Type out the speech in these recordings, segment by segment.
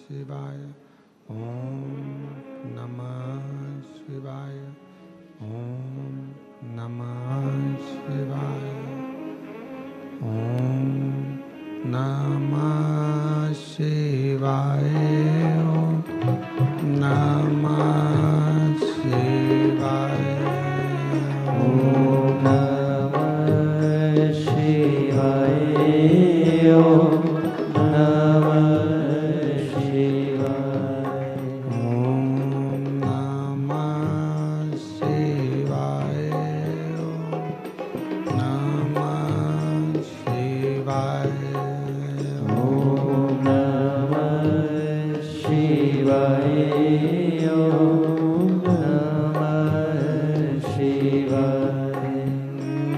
शिवाय ओम नमः शिवाय ओम नमः शिवाय ओम नमः शिवाय ओम नमः शिवाय ओम नमः शिवाय ओम नमः शिवाय ओम नमः शिवाय ओम नमः शिवाय ओम नमः शिवाय ओम नमः शिवाय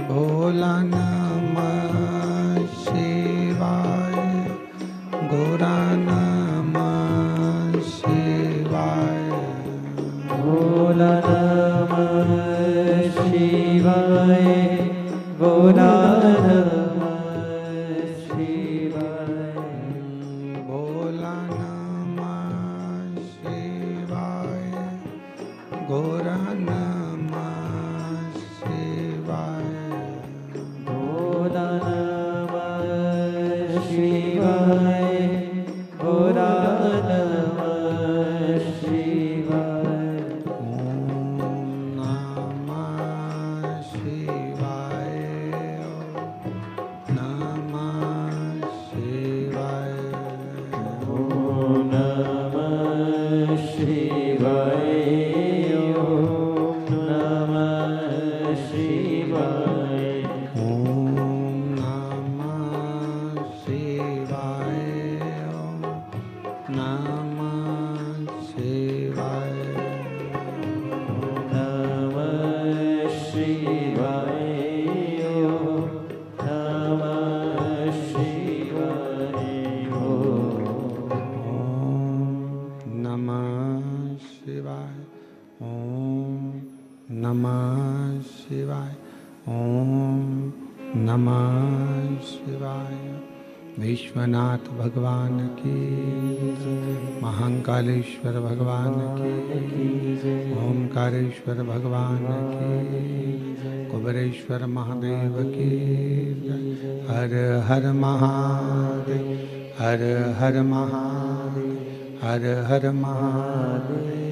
भोला नमः शिवाय गोरा नमः शिवाय भोला नमः शिवाय भोला नमः शिवाय भोला नमः शिवाय गोरा नमः शिवाय भोला नमः शिवाय भोला नमः शिवाय ओम नमः शिवाय नमः शिवाय ओम नमः शिवाय ओम नमः शिवाय ओम नमः शिवाय नमः शिवाय नमः शिवाय ओम नमः शिवाय ओम नमः शिवाय ओम नमः शिवाय ओम नमः शिवाय विश्वनाथ भगवान की जय, महाकालेश्वर भगवान की जय, ओमकारेश्वर भगवान की जय, कुबेरेश्वर महादेव की जय। हर हर महादेव हर हर महादेव हर हर महादेव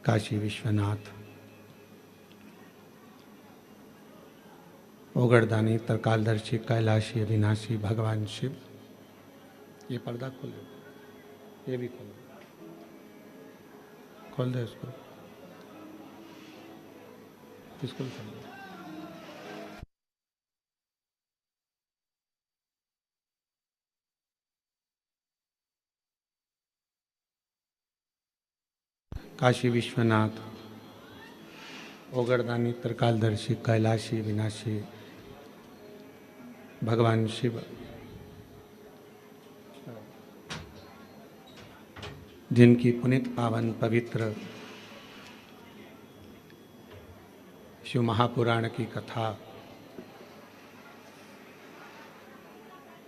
काशी विश्वनाथ ओगरदानी तरकालदर्शी कैलाशी अविनाशी भगवान शिव। ये पर्दा खोल दो, ये भी खोल दो, खोल दो इसको, इसको भी खोल दो। काशी विश्वनाथ ओगरदानी तरकालदर्शी कैलाशी विनाशी भगवान शिव, जिनकी पुनित पावन पवित्र शिव महापुराण की कथा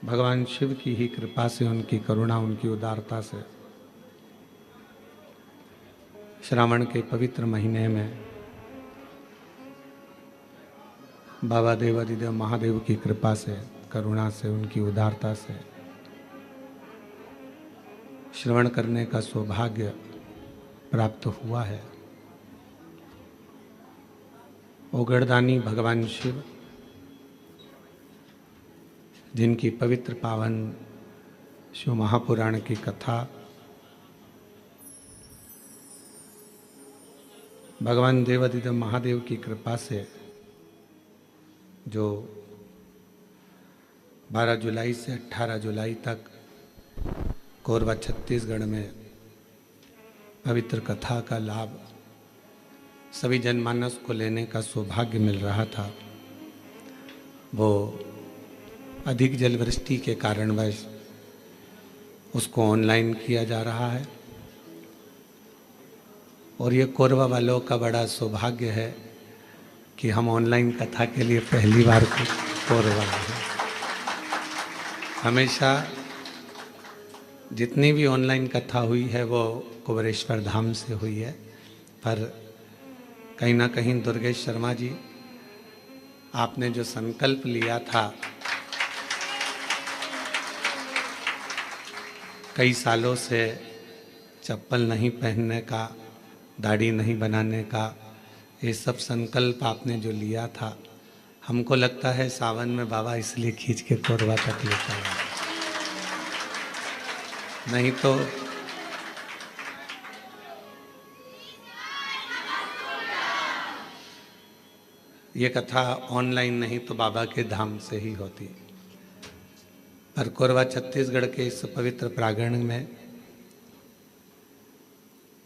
भगवान शिव की ही कृपा से, उनकी करुणा, उनकी उदारता से श्रावण के पवित्र महीने में बाबा देवादिदेव महादेव की कृपा से, करुणा से, उनकी उदारता से श्रवण करने का सौभाग्य प्राप्त हुआ है। ओगरदानी भगवान शिव, जिनकी पवित्र पावन शिव महापुराण की कथा भगवान देवादिदेव महादेव की कृपा से जो 12 जुलाई से 18 जुलाई तक कोरबा छत्तीसगढ़ में पवित्र कथा का लाभ सभी जनमानस को लेने का सौभाग्य मिल रहा था, वो अधिक जलवृष्टि के कारणवश उसको ऑनलाइन किया जा रहा है। और ये कोरबा वालों का बड़ा सौभाग्य है कि हम ऑनलाइन कथा के लिए पहली बार कोरबा हैं। हमेशा जितनी भी ऑनलाइन कथा हुई है वो कुबेरेश्वर धाम से हुई है, पर कहीं ना कहीं दुर्गेश शर्मा जी, आपने जो संकल्प लिया था कई सालों से चप्पल नहीं पहनने का, दाढ़ी नहीं बनाने का, ये सब संकल्प आपने जो लिया था, हमको लगता है सावन में बाबा इसलिए खींच के कोरबा तक लेता है, नहीं तो ये कथा ऑनलाइन नहीं तो बाबा के धाम से ही होती। पर कोरबा छत्तीसगढ़ के इस पवित्र प्रांगण में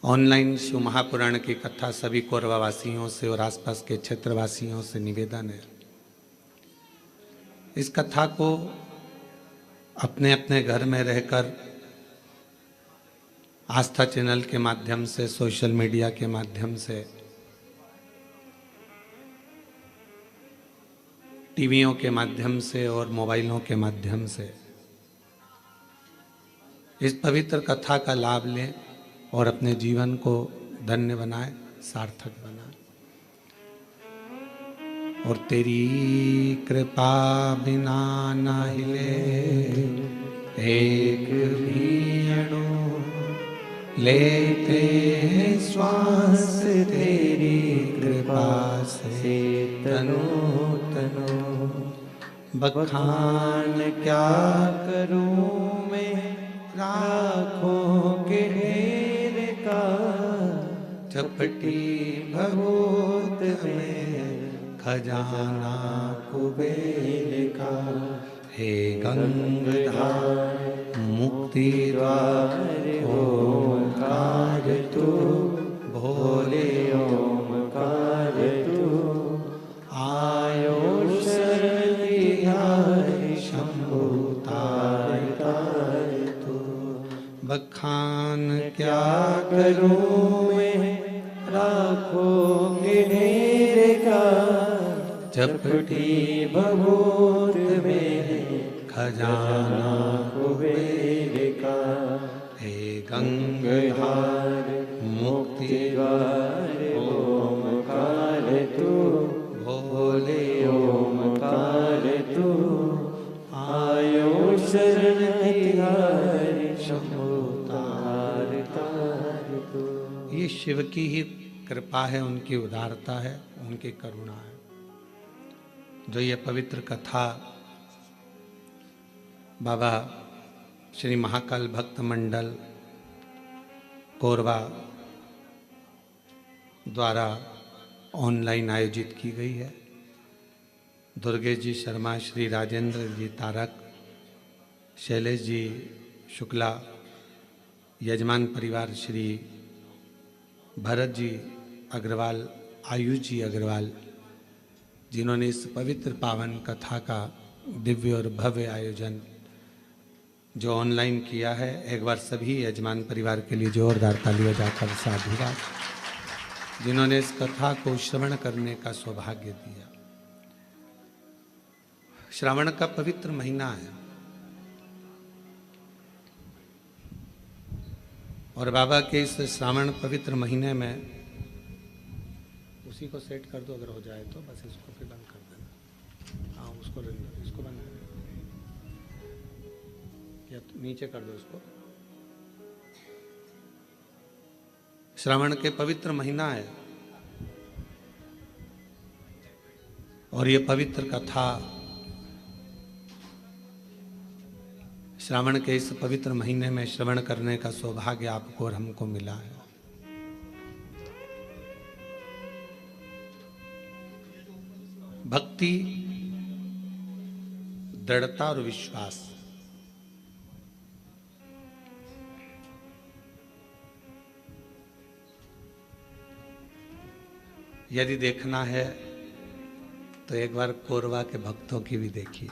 ऑनलाइन शिव महापुराण की कथा सभी कोरबा वासियों से और आसपास के क्षेत्रवासियों से निवेदन है, इस कथा को अपने अपने घर में रहकर आस्था चैनल के माध्यम से, सोशल मीडिया के माध्यम से, टीवियों के माध्यम से और मोबाइलों के माध्यम से इस पवित्र कथा का लाभ लें और अपने जीवन को धन्य बनाए, सार्थक बनाए। और तेरी कृपा बिना न हिले एक भी अणु, लेते श्वास तेरी कृपा से तनु तनु। बखान क्या करूं मैं राखों के ढेर का, चपटी भगोत में खजाना कुबेर का। हे गंगाधर मुक्ति द्वार ओंकार तू, भोले ओंकार तू। आयो शरण तिहारी शंभु तार तार तू। बखान क्या करूं मैं राखों के ढेर का, चपटी भभूत में खजाना कुबेर का। हे गंगाधर मुक्ति द्वार ओंकार तू, भोले ओंकार तू। आयो शरण तिहारी शंभु तार तार तू। ये शिव की ही कृपा है, उनकी उदारता है, उनकी करुणा है, जो ये पवित्र कथा बाबा श्री महाकाल भक्त मंडल कोरबा द्वारा ऑनलाइन आयोजित की गई है। दुर्गेश जी शर्मा, श्री राजेंद्र जी तारक, शैलेश जी शुक्ला, यजमान परिवार श्री भरत जी अग्रवाल, आयुष जी अग्रवाल, जिन्होंने इस पवित्र पावन कथा का दिव्य और भव्य आयोजन जो ऑनलाइन किया है, एक बार सभी यजमान परिवार के लिए जोरदार तालियां जाकर साधुवाद, जिन्होंने इस कथा को श्रवण करने का सौभाग्य दिया। श्रावण का पवित्र महीना है और बाबा के इस श्रावण पवित्र महीने में, उसी को सेट कर दो अगर हो जाए तो, बस इसको फिर बंद कर देना। हाँ उसको इसको बंद कर, या तो नीचे कर दो इसको। श्रावण के पवित्र महीना है और ये पवित्र कथा श्रावण के इस पवित्र महीने में श्रवण करने का सौभाग्य आपको और हमको मिला है। भक्ति, दृढ़ता और विश्वास, यदि देखना है तो एक बार कोरबा के भक्तों की भी देखिए।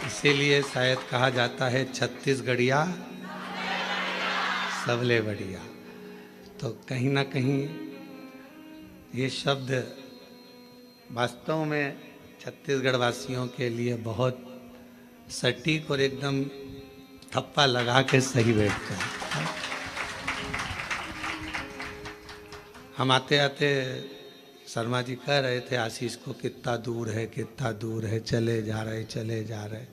इसीलिए शायद कहा जाता है छत्तीसगढ़िया सबले बढ़िया। तो कहीं ना कहीं ये शब्द वास्तव में छत्तीसगढ़ वासियों के लिए बहुत सटीक और एकदम थप्पा लगा के सही बैठता है। हम आते आते शर्मा जी कह रहे थे आशीष को कितना दूर है, कितना दूर है, चले जा रहे चले जा रहे।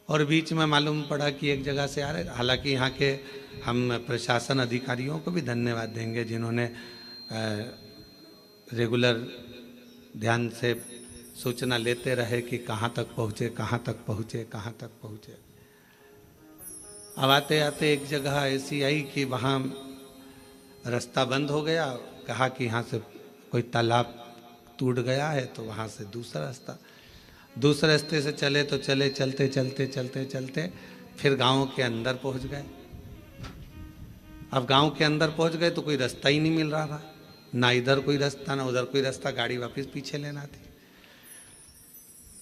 और बीच में मालूम पड़ा कि एक जगह से आ रहे। हालांकि यहाँ के हम प्रशासन अधिकारियों को भी धन्यवाद देंगे जिन्होंने रेगुलर ध्यान से सूचना लेते रहे कि कहाँ तक पहुँचे, कहाँ तक पहुँचे, कहाँ तक पहुँचे। अब आते आते एक जगह ऐसी आई कि वहाँ रास्ता बंद हो गया। कहा कि यहाँ से कोई तालाब टूट गया है तो वहाँ से दूसरा रास्ते से चले तो चले, चलते चलते चलते चलते फिर गांव के अंदर पहुँच गए। अब गांव के अंदर पहुँच गए तो कोई रास्ता ही नहीं मिल रहा था, ना इधर कोई रास्ता ना उधर कोई रास्ता, गाड़ी वापस पीछे लेना थी।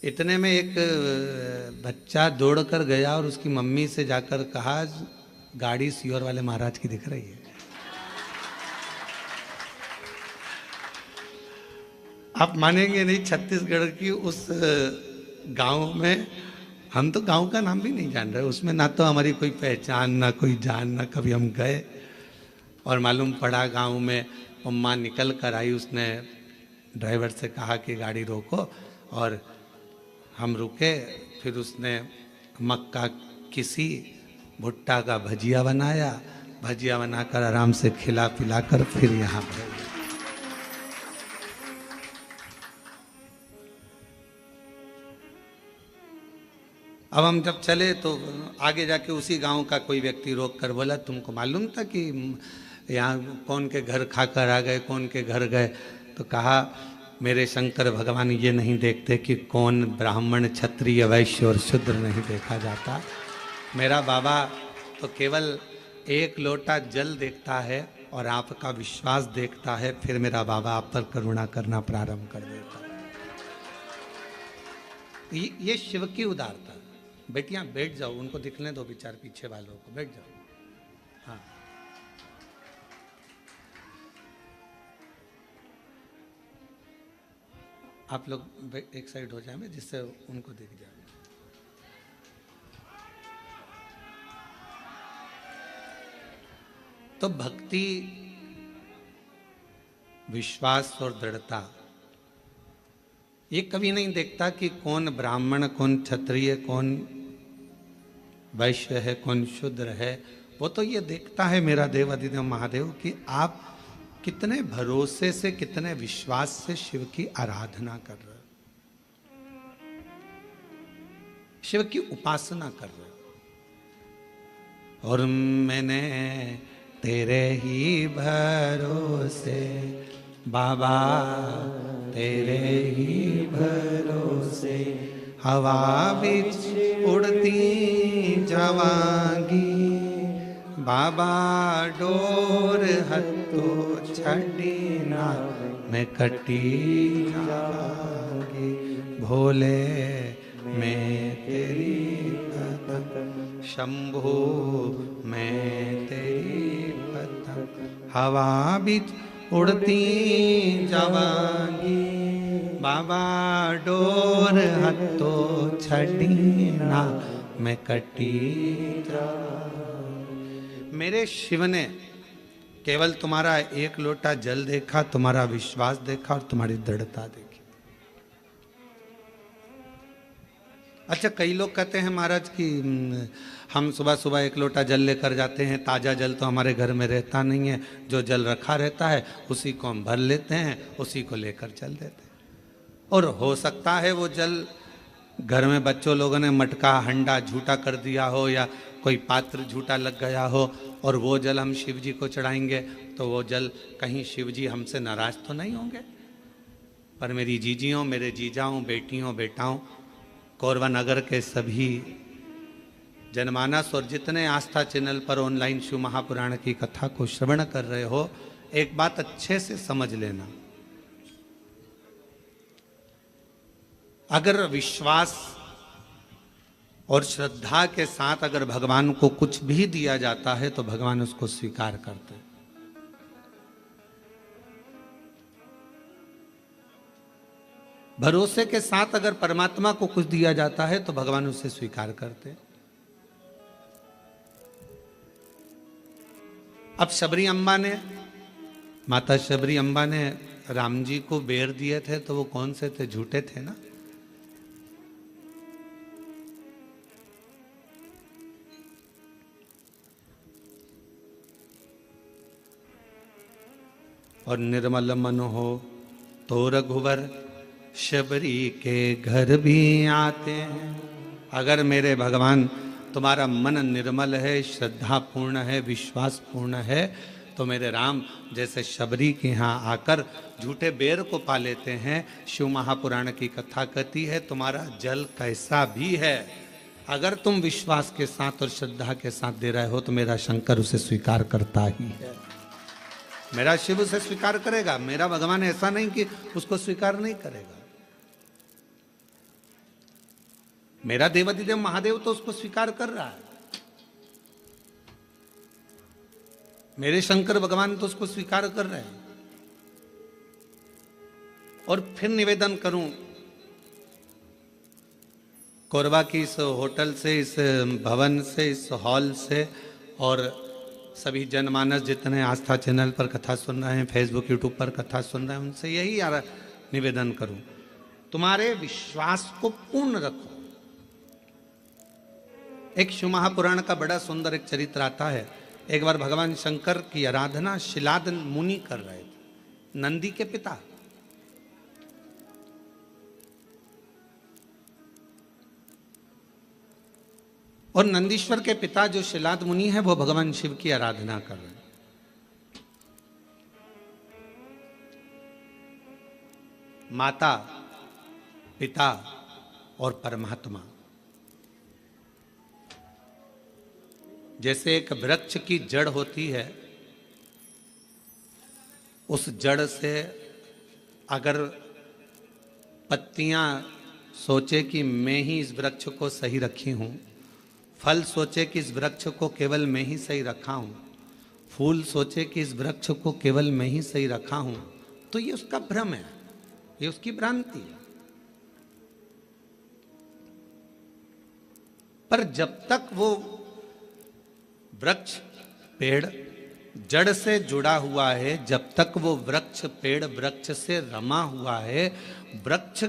इतने में एक बच्चा दौड़ कर गया और उसकी मम्मी से जाकर कहा गाड़ी सियोर वाले महाराज की दिख रही है। आप मानेंगे नहीं, छत्तीसगढ़ की उस गांव में हम तो गांव का नाम भी नहीं जान रहे, उसमें ना तो हमारी कोई पहचान ना कोई जान, ना कभी हम गए। और मालूम पड़ा गांव में अम्मा निकल कर आई, उसने ड्राइवर से कहा कि गाड़ी रोको और हम रुके। फिर उसने मक्का किसी भुट्टा का भजिया बनाया, भजिया बनाकर आराम से खिला पिला कर फिर यहाँ पर। अब हम जब चले तो आगे जाके उसी गांव का कोई व्यक्ति रोक कर बोला तुमको मालूम था कि यहाँ कौन के घर खाकर आ गए, कौन के घर गए? तो कहा मेरे शंकर भगवान ये नहीं देखते कि कौन ब्राह्मण, क्षत्रिय, वैश्य और शूद्र नहीं देखा जाता। मेरा बाबा तो केवल एक लोटा जल देखता है और आपका विश्वास देखता है, फिर मेरा बाबा आप पर करुणा करना प्रारंभ कर देता है। ये शिव की उदारता। बेटियां बैठ जाओ, उनको दिखने दो बेचार पीछे वालों को, बैठ जाओ। हाँ, आप लोग एक साइड हो जाए जिससे उनको दिख जाए। तो भक्ति, विश्वास और दृढ़ता, ये कभी नहीं देखता कि कौन ब्राह्मण, कौन क्षत्रिय, कौन वैश्य है, कौन शूद्र है। वो तो ये देखता है मेरा देव अधिदेव महादेव कि आप कितने भरोसे से, कितने विश्वास से शिव की आराधना कर रहे हो, शिव की उपासना कर रहे हो। और मैंने तेरे ही भरोसे बाबा, तेरे ही भरोसे हवा बिच उड़ती जावांगी, बाबा डोर हत्तो छड़ी ना मैं कटी जावांगी, भोले मैं तेरी पतंग, शंभो मैं तेरी पतंग, हवा बिच उड़ती जावांगी, बाबा डोर हत्तो छड़ी ना मैं कटी जावांगी। मेरे शिव ने केवल तुम्हारा एक लोटा जल देखा, तुम्हारा विश्वास देखा और तुम्हारी दृढ़ता देखी। अच्छा, कई लोग कहते हैं महाराज कि हम सुबह सुबह एक लोटा जल लेकर जाते हैं, ताज़ा जल तो हमारे घर में रहता नहीं है, जो जल रखा रहता है उसी को हम भर लेते हैं, उसी को लेकर चल देते हैं। और हो सकता है वो जल घर में बच्चों लोगों ने मटका हंडा झूठा कर दिया हो या कोई पात्र झूठा लग गया हो और वो जल हम शिव जी को चढ़ाएंगे तो वो जल कहीं शिव जी हमसे नाराज तो नहीं होंगे। पर मेरी जीजियों, मेरे जीजाओं, बेटियों, बेटाओं, कोरबा नगर के सभी जनमानस और जितने आस्था चैनल पर ऑनलाइन शिव महापुराण की कथा को श्रवण कर रहे हो, एक बात अच्छे से समझ लेना। अगर विश्वास और श्रद्धा के साथ अगर भगवान को कुछ भी दिया जाता है तो भगवान उसको स्वीकार करते हैं। भरोसे के साथ अगर परमात्मा को कुछ दिया जाता है तो भगवान उसे स्वीकार करते। अब शबरी अम्बा ने, माता शबरी अम्बा ने राम जी को बेर दिए थे तो वो कौन से थे? झूठे थे ना। और निर्मल मन हो तो रघुवर शबरी के घर भी आते हैं। अगर मेरे भगवान तुम्हारा मन निर्मल है, श्रद्धा पूर्ण है, विश्वास पूर्ण है, तो मेरे राम जैसे शबरी के यहाँ आकर झूठे बेर को पा लेते हैं। शिव महापुराण की कथा कहती है तुम्हारा जल कैसा भी है, अगर तुम विश्वास के साथ और श्रद्धा के साथ दे रहे हो तो मेरा शंकर उसे स्वीकार करता ही है। मेरा शिव उसे स्वीकार करेगा। मेरा भगवान ऐसा नहीं कि उसको स्वीकार नहीं करेगा। मेरा देवाधिदेव महादेव तो उसको स्वीकार कर रहा है। मेरे शंकर भगवान तो उसको स्वीकार कर रहे हैं। और फिर निवेदन करूं, कोरबा की इस होटल से, इस भवन से, इस हॉल से और सभी जनमानस जितने आस्था चैनल पर कथा सुन रहे हैं, फेसबुक यूट्यूब पर कथा सुन रहे हैं, उनसे यही निवेदन करूं, तुम्हारे विश्वास को पूर्ण रखो। एक शिव महापुराण का बड़ा सुंदर एक चरित्र आता है। एक बार भगवान शंकर की आराधना शिलाद मुनि कर रहे थे, नंदी के पिता। और नंदीश्वर के पिता जो शिलाद मुनि है वो भगवान शिव की आराधना कर रहे हैं। माता, पिता और परमात्मा, जैसे एक वृक्ष की जड़ होती है, उस जड़ से अगर पत्तियां सोचे कि मैं ही इस वृक्ष को सही रखी हूं, फल सोचे कि इस वृक्ष को केवल मैं ही सही रखा हूं, फूल सोचे कि इस वृक्ष को केवल मैं ही सही रखा हूं, तो ये उसका भ्रम है, ये उसकी भ्रांति है। पर जब तक वो वृक्ष पेड़ जड़ से जुड़ा हुआ है, जब तक वो वृक्ष पेड़ वृक्ष से रमा हुआ है, वृक्ष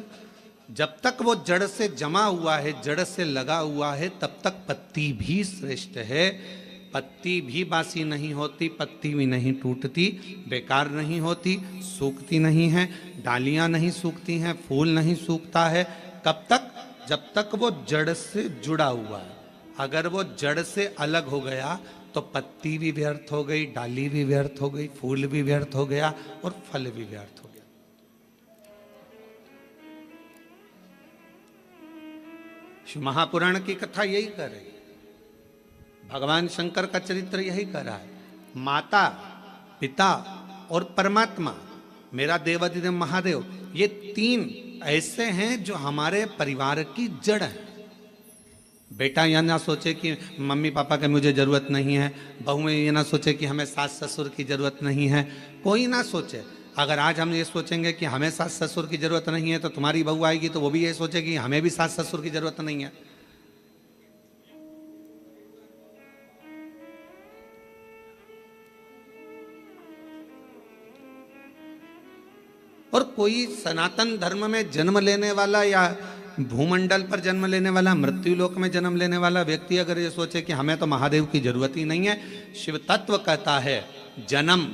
जब तक वो जड़ से जमा हुआ है, जड़ से लगा हुआ है, तब तक पत्ती भी श्रेष्ठ है। पत्ती भी बासी नहीं होती, पत्ती भी नहीं टूटती, बेकार नहीं होती, सूखती नहीं है, डालियां नहीं सूखती हैं, फूल नहीं सूखता है। कब तक? जब तक वो जड़ से जुड़ा हुआ है। अगर वो जड़ से अलग हो गया तो पत्ती भी व्यर्थ हो गई, डाली भी व्यर्थ हो गई, फूल भी व्यर्थ हो गया और फल भी व्यर्थ हो गया। शिव महापुराण की कथा यही कर रही है, भगवान शंकर का चरित्र यही कर रहा है। माता, पिता और परमात्मा, मेरा देवाधिदेव महादेव, ये तीन ऐसे हैं जो हमारे परिवार की जड़ है। बेटा यह ना सोचे कि मम्मी पापा की मुझे ज़रूरत नहीं है, बहू में ये ना सोचे कि हमें सास ससुर की ज़रूरत नहीं है, कोई ना सोचे। अगर आज हम ये सोचेंगे कि हमें सास ससुर की ज़रूरत नहीं है तो तुम्हारी बहू आएगी तो वो भी ये सोचेगी हमें भी सास ससुर की ज़रूरत नहीं है। और कोई सनातन धर्म में जन्म लेने वाला या भूमंडल पर जन्म लेने वाला, मृत्यु लोक में जन्म लेने वाला व्यक्ति अगर ये सोचे कि हमें तो महादेव की जरूरत ही नहीं है, शिव तत्व कहता है जन्म,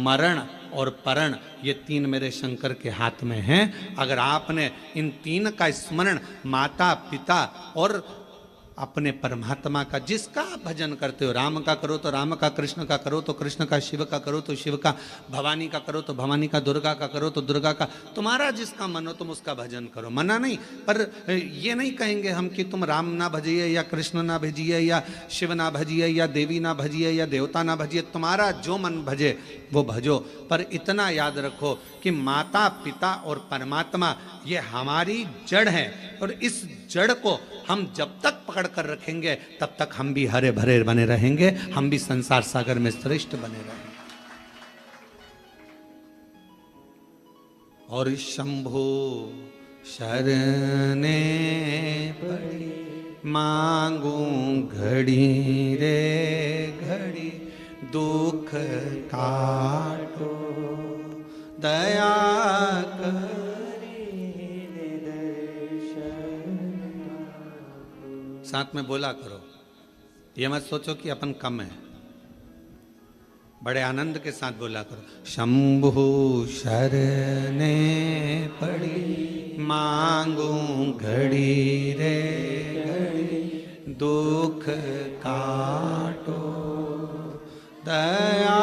मरण और परण ये तीन मेरे शंकर के हाथ में हैं। अगर आपने इन तीन का स्मरण माता, पिता और अपने परमात्मा का, जिसका आप भजन करते हो, राम का करो तो राम का, कृष्ण का करो तो कृष्ण का, शिव का करो तो शिव का, भवानी का करो तो भवानी का, दुर्गा का करो तो दुर्गा का, तुम्हारा जिसका मन हो तुम उसका भजन करो, मना नहीं। पर ये नहीं कहेंगे हम कि तुम राम ना भजिए या कृष्ण ना भजिए या शिव ना भजिए या देवी ना भजिए या देवता ना भजिए, तुम्हारा जो मन भजे वो भजो। पर इतना याद रखो कि माता, पिता और परमात्मा ये हमारी जड़ है, और इस जड़ को हम जब तक पकड़ कर रखेंगे तब तक हम भी हरे भरे बने रहेंगे, हम भी संसार सागर में श्रेष्ठ बने रहेंगे। और शंभो शरणे पड़ी मांगू घड़ी रे घड़ी दुख काटो दया साथ में बोला करो, ये मत सोचो कि अपन कम है, बड़े आनंद के साथ बोला करो। शंभु शरणे पड़ी मांगू घड़ी रे घड़ी दुख काटो दया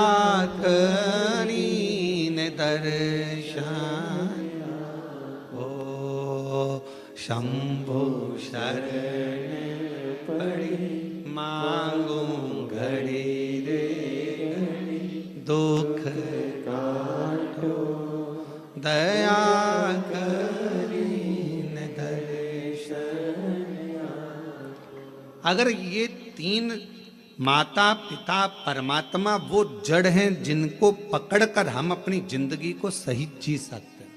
करीन दर्शन ओ शंभु शरण पड़ी मांगू घड़ी रे दुख काटो दया करीन दर्शन। अगर ये तीन माता पिता परमात्मा वो जड़ हैं जिनको पकड़कर हम अपनी जिंदगी को सही जी सकते हैं।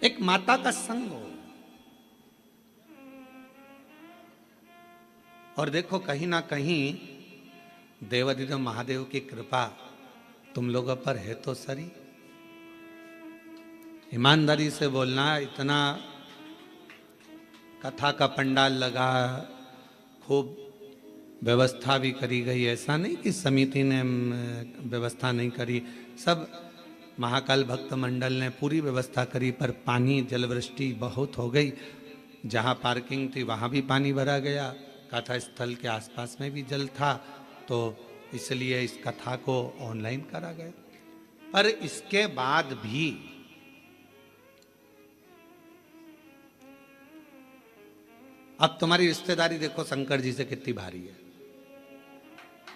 एक माता का संग हो, और देखो कहीं ना कहीं देवाधिदेव महादेव की कृपा तुम लोगों पर है तो सरी। ईमानदारी से बोलना, इतना कथा का पंडाल लगा, खूब व्यवस्था भी करी गई, ऐसा नहीं कि समिति ने व्यवस्था नहीं करी, सब महाकाल भक्त मंडल ने पूरी व्यवस्था करी, पर पानी जलवृष्टि बहुत हो गई। जहाँ पार्किंग थी वहाँ भी पानी भरा गया, कथा स्थल के आसपास में भी जल था, तो इसलिए इस कथा को ऑनलाइन करा गया। पर इसके बाद भी अब तुम्हारी रिश्तेदारी देखो शंकर जी से कितनी भारी है।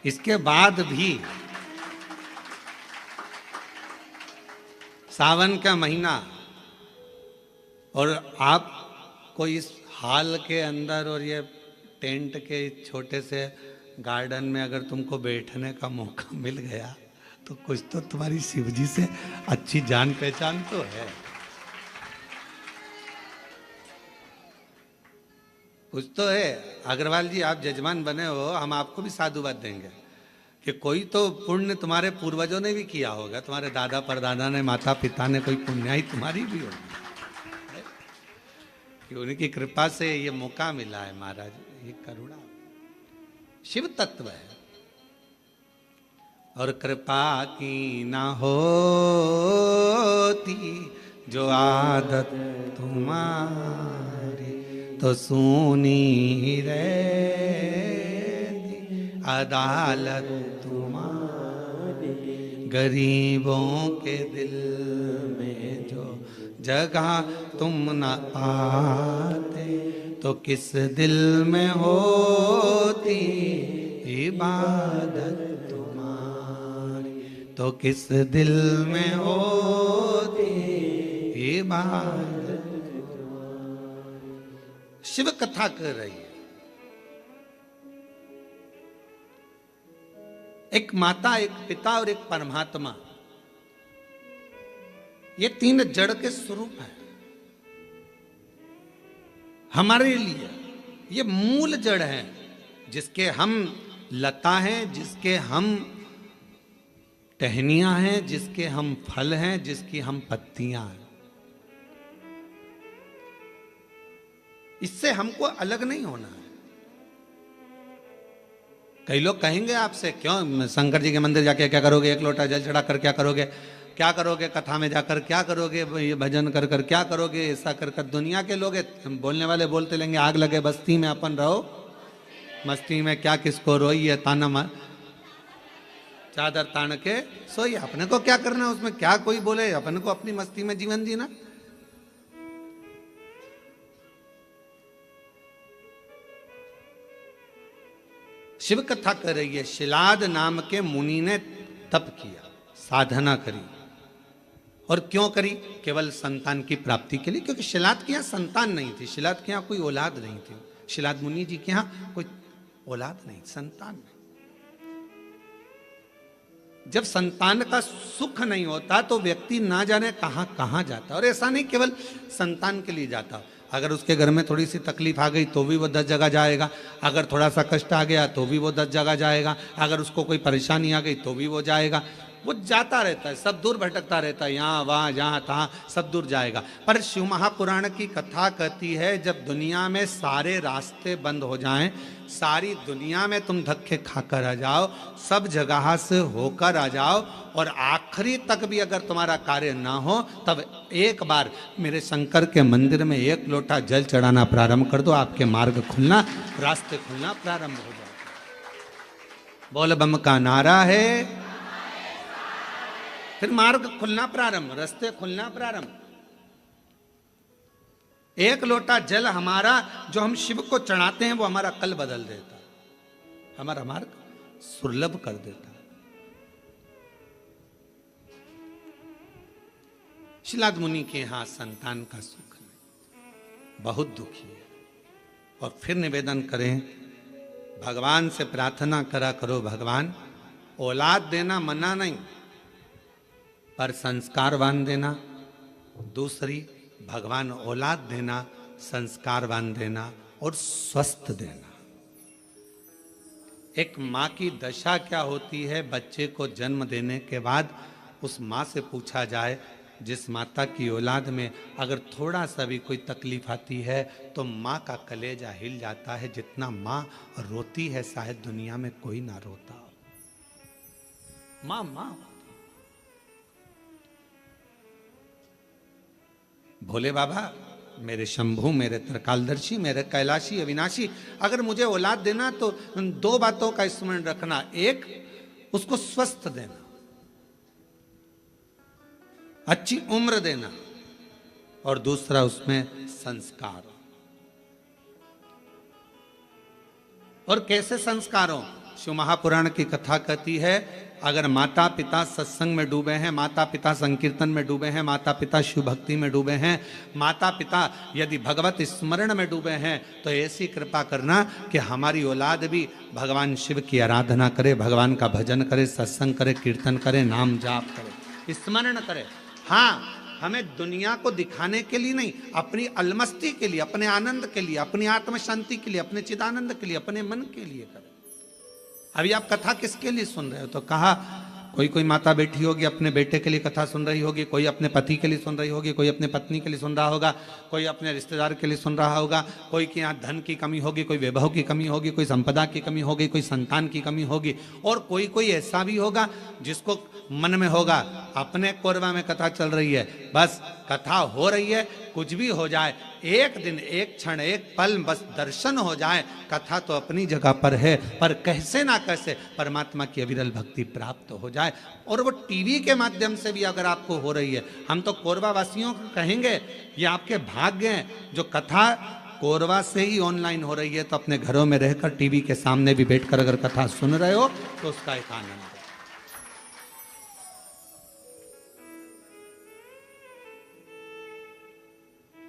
इसके बाद भी सावन का महीना और आपको इस हाल के अंदर और ये टेंट के छोटे से गार्डन में अगर तुमको बैठने का मौका मिल गया तो कुछ तो तुम्हारी शिवजी से अच्छी जान पहचान तो है, कुछ तो है। अग्रवाल जी आप जजमान बने हो, हम आपको भी साधुवाद देंगे कि कोई तो पुण्य तुम्हारे पूर्वजों ने भी किया होगा, तुम्हारे दादा परदादा ने, माता पिता ने, कोई पुण्याई तुम्हारी भी होगी कि उनकी कृपा से ये मौका मिला है। महाराज ये करुणा शिव तत्व है। और कृपा की ना होती जो आदत तुम्हारी तो सुनी रहती अदालत तुम्हारी। गरीबों के दिल में जो जगह तुम न पाते तो किस दिल में होती इबादत तुम्हारी, तो किस दिल में होती इबादत। शिव कथा कर रही है। एक माता, एक पिता और एक परमात्मा, ये तीन जड़ के स्वरूप हैं हमारे लिए। ये मूल जड़ है जिसके हम लता हैं, जिसके हम टहनियां हैं, जिसके हम फल हैं, जिसकी हम पत्तियां हैं। इससे हमको अलग नहीं होना है। कई लोग कहेंगे आपसे, क्यों शंकर जी के मंदिर जाके क्या करोगे, एक लोटा जल चढ़ा कर क्या करोगे, क्या करोगे कथा में जाकर, क्या करोगे ये भजन कर कर, क्या करोगे ऐसा कर कर। दुनिया के लोग बोलने वाले बोलते लेंगे, आग लगे बस्ती में अपन रहो मस्ती में, क्या किसको रोई है ताना मार चादर तान के सोई। अपने को क्या करना है उसमें, क्या कोई बोले, अपन को अपनी मस्ती में जीवन जीना। शिव कथा कर रही है। शिलाद नाम के मुनि ने तप किया, साधना करी, और क्यों करी? केवल संतान की प्राप्ति के लिए, क्योंकि शिलाद के यहाँ संतान नहीं थी, शिलाद के यहाँ कोई औलाद नहीं थी, शिलाद मुनि जी के यहाँ कोई औलाद नहीं, संतान नहीं। जब संतान का सुख नहीं होता तो व्यक्ति ना जाने कहाँ कहाँ जाता। और ऐसा नहीं केवल संतान के लिए जाता, अगर उसके घर में थोड़ी सी तकलीफ आ गई तो भी वो 10 जगह जाएगा, अगर थोड़ा सा कष्ट आ गया तो भी वो 10 जगह जाएगा, अगर उसको कोई परेशानी आ गई तो भी वो जाएगा। वो जाता रहता है, सब दूर भटकता रहता है, यहाँ वहाँ जहाँ तहाँ सब दूर जाएगा। पर शिव महापुराण की कथा कहती है जब दुनिया में सारे रास्ते बंद हो जाएं, सारी दुनिया में तुम धक्के खाकर आ जाओ, सब जगह से होकर आ जाओ, और आखिरी तक भी अगर तुम्हारा कार्य ना हो, तब एक बार मेरे शंकर के मंदिर में एक लोटा जल चढ़ाना प्रारंभ कर दो, आपके मार्ग खुलना, रास्ते खुलना प्रारंभ हो जाए। बोल बम का नारा है, फिर मार्ग खुलना प्रारंभ, रास्ते खुलना प्रारंभ। एक लोटा जल हमारा जो हम शिव को चढ़ाते हैं वो हमारा कल बदल देता है, हमारा मार्ग सुलभ कर देता है। शिलाद मुनि के यहां संतान का सुख नहीं, बहुत दुखी है। और फिर निवेदन करें, भगवान से प्रार्थना करा करो, भगवान औलाद देना मना नहीं, पर संस्कारवान देना। दूसरी, भगवान औलाद देना, संस्कारवान देना और स्वस्थ देना। एक माँ की दशा क्या होती है, बच्चे को जन्म देने के बाद उस माँ से पूछा जाए, जिस माता की औलाद में अगर थोड़ा सा भी कोई तकलीफ आती है तो माँ का कलेजा हिल जाता है। जितना माँ रोती है शायद दुनिया में कोई ना रोता हो। माँ माँ भोले बाबा, मेरे शंभू, मेरे त्रिकालदर्शी, मेरे कैलाशी अविनाशी, अगर मुझे औलाद देना तो 2 बातों का स्मरण रखना। एक, उसको स्वस्थ देना, अच्छी उम्र देना, और दूसरा उसमें संस्कार। और कैसे संस्कारों? शिव महापुराण की कथा कहती है, अगर माता पिता सत्संग में डूबे हैं, माता पिता संकीर्तन में डूबे हैं, माता पिता शिव भक्ति में डूबे हैं, माता पिता यदि भगवत स्मरण में डूबे हैं, तो ऐसी कृपा करना कि हमारी औलाद भी भगवान शिव की आराधना करे, भगवान का भजन करे, सत्संग करे, कीर्तन करे, नाम जाप करे, स्मरण करे। हाँ, हमें दुनिया को दिखाने के लिए नहीं, अपनी अलमस्ती के लिए, अपने आनंद के लिए, अपनी आत्म शांति के लिए, अपने चिदानंद के लिए, अपने मन के लिए करें। अभी आप कथा किसके लिए सुन रहे हो? तो कहा कोई माता बैठी होगी अपने बेटे के लिए कथा सुन रही होगी, कोई अपने पति के लिए सुन रही होगी, कोई अपने पत्नी के लिए सुन रहा होगा, कोई अपने रिश्तेदार के लिए सुन रहा होगा, कोई के यहाँ धन की कमी होगी, कोई वैभव की कमी होगी, कोई संपदा की कमी होगी, कोई संतान की कमी होगी, और कोई ऐसा भी होगा जिसको मन में होगा अपने कोरबा में कथा चल रही है, बस कथा हो रही है, कुछ भी हो जाए, एक दिन, एक क्षण, एक पल बस दर्शन हो जाए, कथा तो अपनी जगह पर है, पर कैसे ना कैसे परमात्मा की अविरल भक्ति प्राप्त हो जाए। और वो टीवी के माध्यम से भी अगर आपको हो रही है, हम तो कोरबा वासियों को कहेंगे ये आपके भाग्य हैं जो कथा कोरबा से ही ऑनलाइन हो रही है, तो अपने घरों में रहकर टीवी के सामने भी बैठकर अगर कथा सुन रहे हो तो उसका एक आनंद है।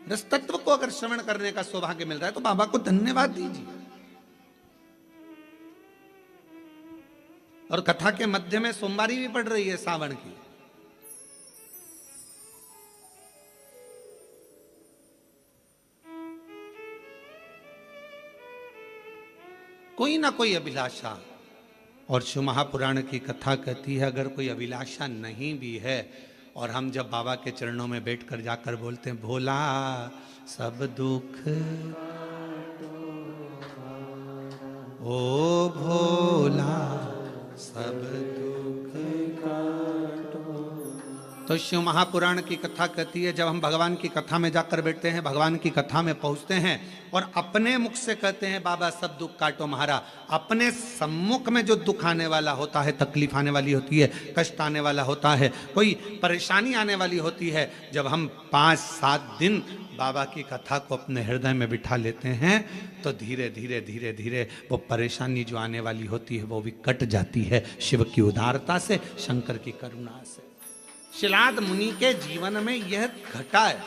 रस तत्व को अगर श्रवण करने का सौभाग्य मिल रहा है तो बाबा को धन्यवाद दीजिए। और कथा के मध्य में सोमवारी भी पड़ रही है सावन की। कोई ना कोई अभिलाषा, और शिव महापुराण की कथा कहती है अगर कोई अभिलाषा नहीं भी है, और हम जब बाबा के चरणों में बैठकर जाकर बोलते हैं, भोला सब दुख, ओ भोला सब दुख काटो, तो शिव महापुराण की कथा कहती है जब हम भगवान की कथा में जाकर बैठते हैं, भगवान की कथा में पहुंचते हैं और अपने मुख से कहते हैं बाबा सब दुख काटो महारा, अपने सम्मुख में जो दुख आने वाला होता है, तकलीफ आने वाली होती है, कष्ट आने वाला होता है, कोई परेशानी आने वाली होती है, जब हम 5-7 दिन बाबा की कथा को अपने हृदय में बिठा लेते हैं तो धीरे धीरे धीरे धीरे वो परेशानी जो आने वाली होती है वो भी कट जाती है, शिव की उदारता से, शंकर की करुणा से। शिलाद मुनि के जीवन में यह घटा है।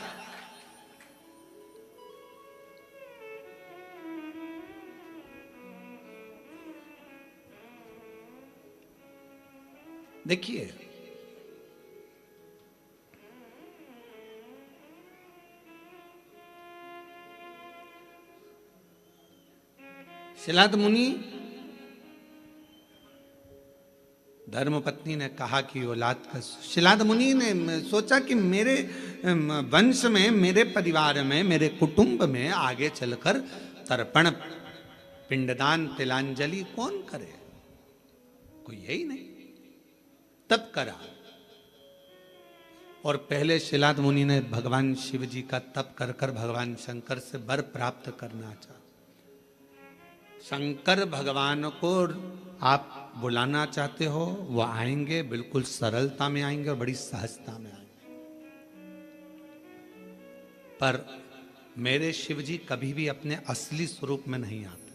देखिए, शिलाद मुनि धर्मपत्नी ने कहा कि औलाद का, शिलाद मुनि ने सोचा कि मेरे वंश में, मेरे परिवार में, मेरे कुटुंब में आगे चलकर तर्पण, पिंडदान, तिलांजलि कौन करे, कोई यही नहीं। तब करा, और पहले शिलाद मुनि ने भगवान शिव जी का तप कर कर भगवान शंकर से वर प्राप्त करना चाहा। शंकर भगवान को आप बुलाना चाहते हो, वो आएंगे, बिल्कुल सरलता में आएंगे और बड़ी सहजता में आएंगे। पर मेरे शिव जी कभी भी अपने असली स्वरूप में नहीं आते।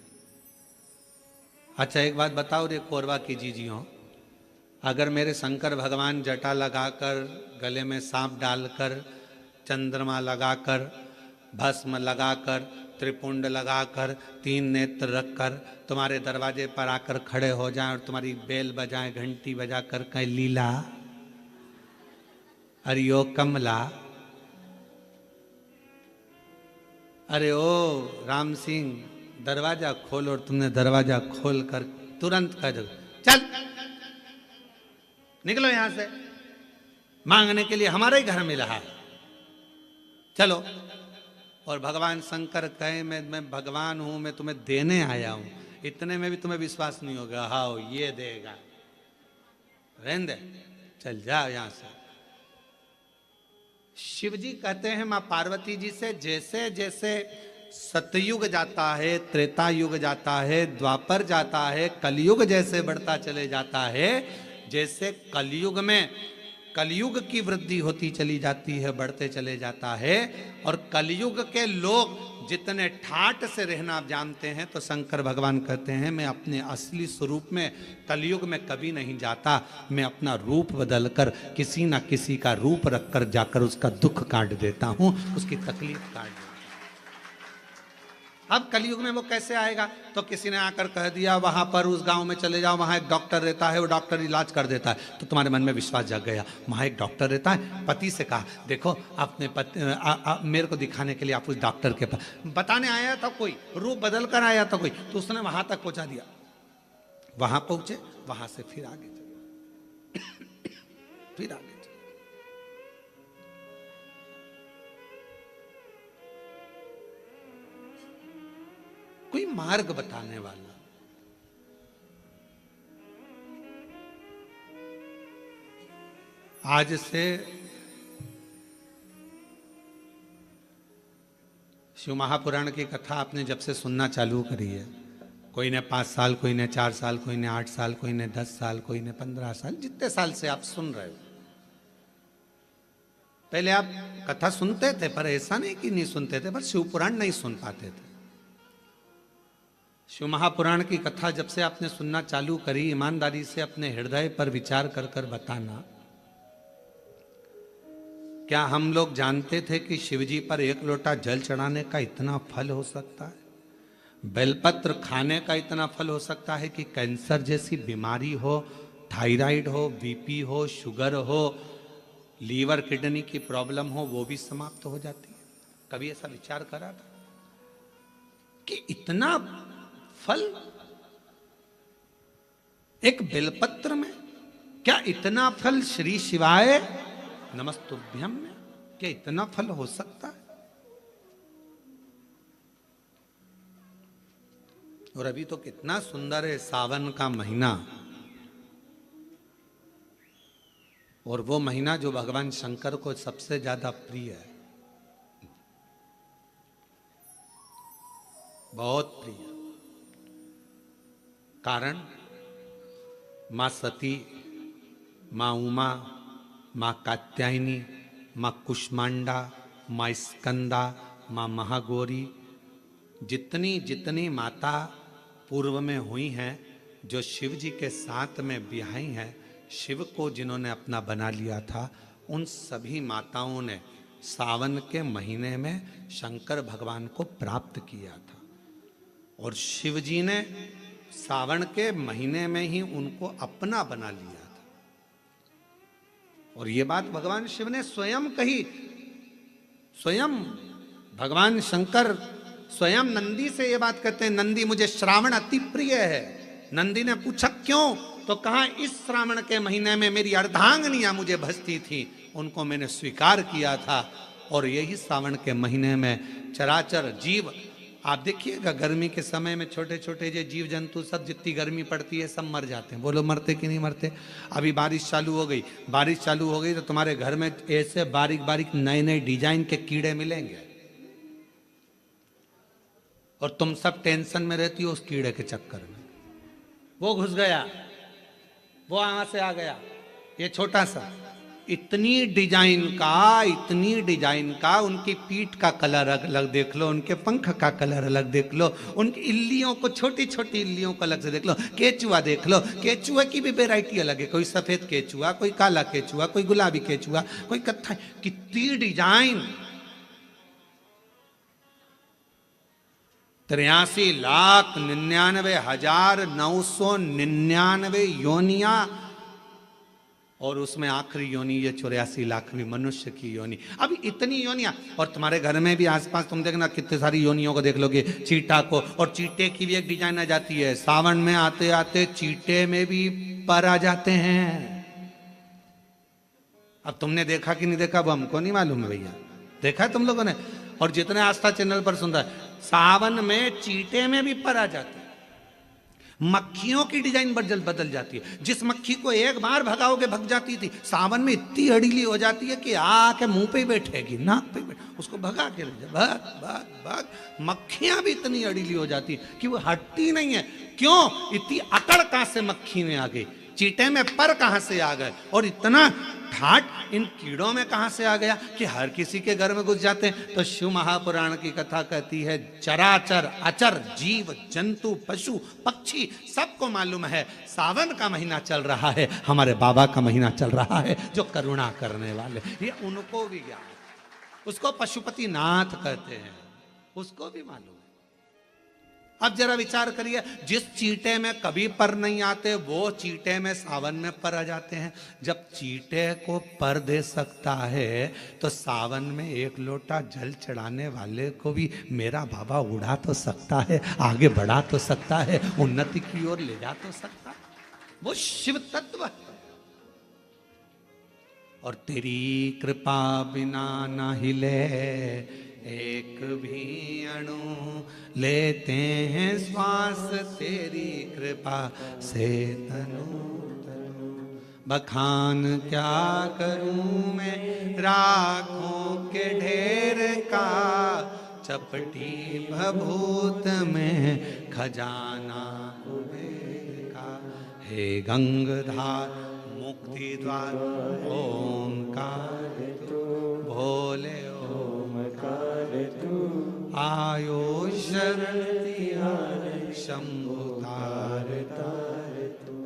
अच्छा एक बात बताओ रे कोरबा की जीजियों, अगर मेरे शंकर भगवान जटा लगाकर, गले में सांप डालकर, चंद्रमा लगाकर, भस्म लगाकर, त्रिपुंड लगाकर, 3 नेत्र रखकर तुम्हारे दरवाजे पर आकर खड़े हो जाएं और तुम्हारी बेल बजाएं, घंटी बजाकर कहें लीला, अरे ओ कमला, अरे ओ राम सिंह दरवाजा खोल, और तुमने दरवाजा खोल कर तुरंत कह दो चल निकलो यहां से, मांगने के लिए हमारे ही घर मिला है, चलो। और भगवान शंकर कहे मैं भगवान हूं, मैं तुम्हें देने आया हूं, इतने में भी तुम्हें विश्वास नहीं होगा, हाँ ये देगा, रहने दे, चल जा यहां से। शिव जी कहते हैं मां पार्वती जी से, जैसे जैसे सतयुग जाता है, त्रेता युग जाता है, द्वापर जाता है, कलयुग जैसे बढ़ता चले जाता है, जैसे कलयुग में कलयुग की वृद्धि होती चली जाती है, बढ़ते चले जाता है, और कलयुग के लोग जितने ठाट से रहना आप जानते हैं, तो शंकर भगवान कहते हैं मैं अपने असली स्वरूप में कलयुग में कभी नहीं जाता, मैं अपना रूप बदलकर किसी ना किसी का रूप रखकर जाकर उसका दुख काट देता हूं, उसकी तकलीफ काट देता हूं। अब कलयुग में वो कैसे आएगा, तो किसी ने आकर कह दिया वहां पर उस गांव में चले जाओ, वहां एक डॉक्टर रहता है, वो डॉक्टर इलाज कर देता है, तो तुम्हारे मन में विश्वास जग गया, वहां एक डॉक्टर रहता है। पति से कहा देखो अपने मेरे को दिखाने के लिए आप उस डॉक्टर के पास, बताने आया था कोई, रूप बदल कर आया था कोई, तो उसने वहां तक पहुंचा दिया, वहां पहुंचे, वहां से फिर आगे चले फिर आगे चले। कोई मार्ग बताने वाला, आज से शिव महापुराण की कथा आपने जब से सुनना चालू करी है, कोई ने 5 साल, कोई ने 4 साल, कोई ने 8 साल, कोई ने 10 साल, कोई ने 15 साल, जितने साल से आप सुन रहे हो, पहले आप कथा सुनते थे, पर ऐसा नहीं कि नहीं सुनते थे, पर शिव पुराण नहीं सुन पाते थे। शिव महापुराण की कथा जब से आपने सुनना चालू करी, ईमानदारी से अपने हृदय पर विचार कर कर बताना, क्या हम लोग जानते थे कि शिवजी पर 1 लोटा जल चढ़ाने का इतना फल हो सकता है, बेलपत्र खाने का इतना फल हो सकता है कि कैंसर जैसी बीमारी हो, थायराइड हो, बीपी हो, शुगर हो, लीवर किडनी की प्रॉब्लम हो, वो भी समाप्त हो जाती है। कभी ऐसा विचार करा था कि इतना फल एक बेलपत्र में, क्या इतना फल श्री शिवाय नमस्तुभ्यम में, क्या इतना फल हो सकता है? और अभी तो कितना सुंदर है सावन का महीना, और वो महीना जो भगवान शंकर को सबसे ज्यादा प्रिय है, बहुत प्रिय। कारण मां सती, मां उमा, मां कात्यायनी, मां कुष्मांडा, मां स्कंदा, मां महागौरी, जितनी जितनी माता पूर्व में हुई हैं, जो शिव जी के साथ में ब्याही हैं, शिव को जिन्होंने अपना बना लिया था, उन सभी माताओं ने सावन के महीने में शंकर भगवान को प्राप्त किया था, और शिव जी ने सावन के महीने में ही उनको अपना बना लिया था। और ये बात भगवान शिव ने स्वयं कही। स्वयं भगवान शंकर स्वयं नंदी से ये बात कहते हैं, नंदी मुझे श्रावण अति प्रिय है। नंदी ने पूछा क्यों, तो कहा इस श्रावण के महीने में मेरी अर्धांगिनियां मुझे भजती थी, उनको मैंने स्वीकार किया था। और यही श्रावण के महीने में चराचर जीव, आप देखिएगा गर्मी के समय में छोटे छोटे जो जीव जंतु सब, जितनी गर्मी पड़ती है सब मर जाते हैं। बोलो मरते कि नहीं मरते? अभी बारिश चालू हो गई, बारिश चालू हो गई तो तुम्हारे घर में ऐसे बारीक बारीक नए नए डिजाइन के कीड़े मिलेंगे, और तुम सब टेंशन में रहती हो उस कीड़े के चक्कर में। वो घुस गया, वो वहां से आ गया, ये छोटा सा, इतनी डिजाइन का, उनकी पीठ का कलर अलग देख लो, उनके पंख का कलर अलग देख लो, उनकी इल्लियों को, छोटी छोटी इल्लियों को अलग से देख लो, केचुआ देख लो, केचुआ की भी वैरायटी अलग है, कोई सफेद केचुआ, कोई काला केचुआ, कोई गुलाबी केचुआ, कोई कत्था, कितनी डिजाइन। 83,99,999 योनिया, और उसमें आखिरी योनि ये 84,00,000वीं मनुष्य की योनि। अब इतनी योनियां, और तुम्हारे घर में भी आसपास तुम देखना कितनी सारी योनियों को देख लोगे, चीटा को, और चीटे की भी एक डिजाइन आ जाती है। सावन में आते आते चीटे में भी पर आ जाते हैं। अब तुमने देखा कि नहीं देखा वो हमको नहीं मालूम है भैया, देखा है तुम लोगों ने? और जितने आस्था चैनल पर सुन रहा है, सावन में चीटे में भी पर आ जाते हैं। मक्खियों की डिजाइन बदल जाती है। जिस मक्खी को एक बार भगाओगे भग जाती थी, सावन में इतनी अड़ीली हो जाती है कि आके मुंह पे बैठेगी, नाक पे बैठ, उसको भगा के ले जाए, भाग भाग भाग। मक्खियां भी इतनी अड़ीली हो जाती है कि वो हटती नहीं है। क्यों? इतनी अकड़ कहां से मक्खी में आ गई, चीटे में पर कहां से आ गए, और इतना ठाट इन कीड़ों में कहां से आ गया कि हर किसी के घर में घुस जाते हैं। तो शिव महापुराण की कथा कहती है, चराचर अचर जीव जंतु पशु पक्षी सबको मालूम है सावन का महीना चल रहा है, हमारे बाबा का महीना चल रहा है जो करुणा करने वाले, ये उनको भी ज्ञान है। उसको पशुपति नाथ कहते हैं, उसको भी मालूम है। अब जरा विचार करिए, जिस चीटे में कभी पर नहीं आते वो चीटे में सावन में पर आ जाते हैं। जब चीटे को पर दे सकता है तो सावन में एक लोटा जल चढ़ाने वाले को भी मेरा बाबा उड़ा तो सकता है, आगे बढ़ा तो सकता है, उन्नति की ओर ले जा तो सकता है। वो शिव तत्व है। और तेरी कृपा बिना ना हिले एक भी अणु, लेते हैं श्वास तेरी कृपा से तनु तनु। बखान क्या करूं मैं राखों के ढेर का, चपटी भभूत में खजाना कुबेर का। हे गंगाधार मुक्ति द्वार ओंकार तू, भोले ओंकार तू, आयो शरण शंभुतार तार तू।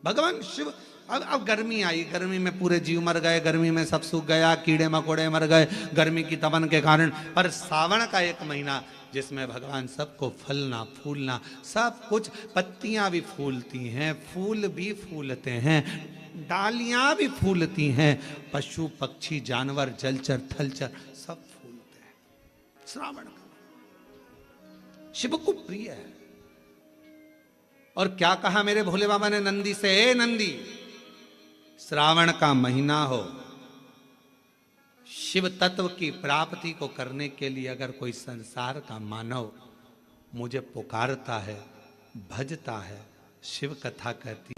भगवान शिव, अब गर्मी आई, गर्मी में पूरे जीव मर गए, गर्मी में सब सूख गया, कीड़े मकोड़े मर गए गर्मी की तपन के कारण। पर सावन का एक महीना जिसमें भगवान सबको फलना फूलना सब कुछ, पत्तियां भी फूलती हैं, फूल भी फूलते हैं, डालियां भी फूलती हैं, पशु पक्षी जानवर जलचर थलचर सब फूलते हैं। श्रावण का शिव को प्रिय है। और क्या कहा मेरे भोले बाबा ने नंदी से, ए नंदी, श्रावण का महीना हो, शिव तत्व की प्राप्ति को करने के लिए अगर कोई संसार का मानव मुझे पुकारता है, भजता है, शिव कथा कहती है,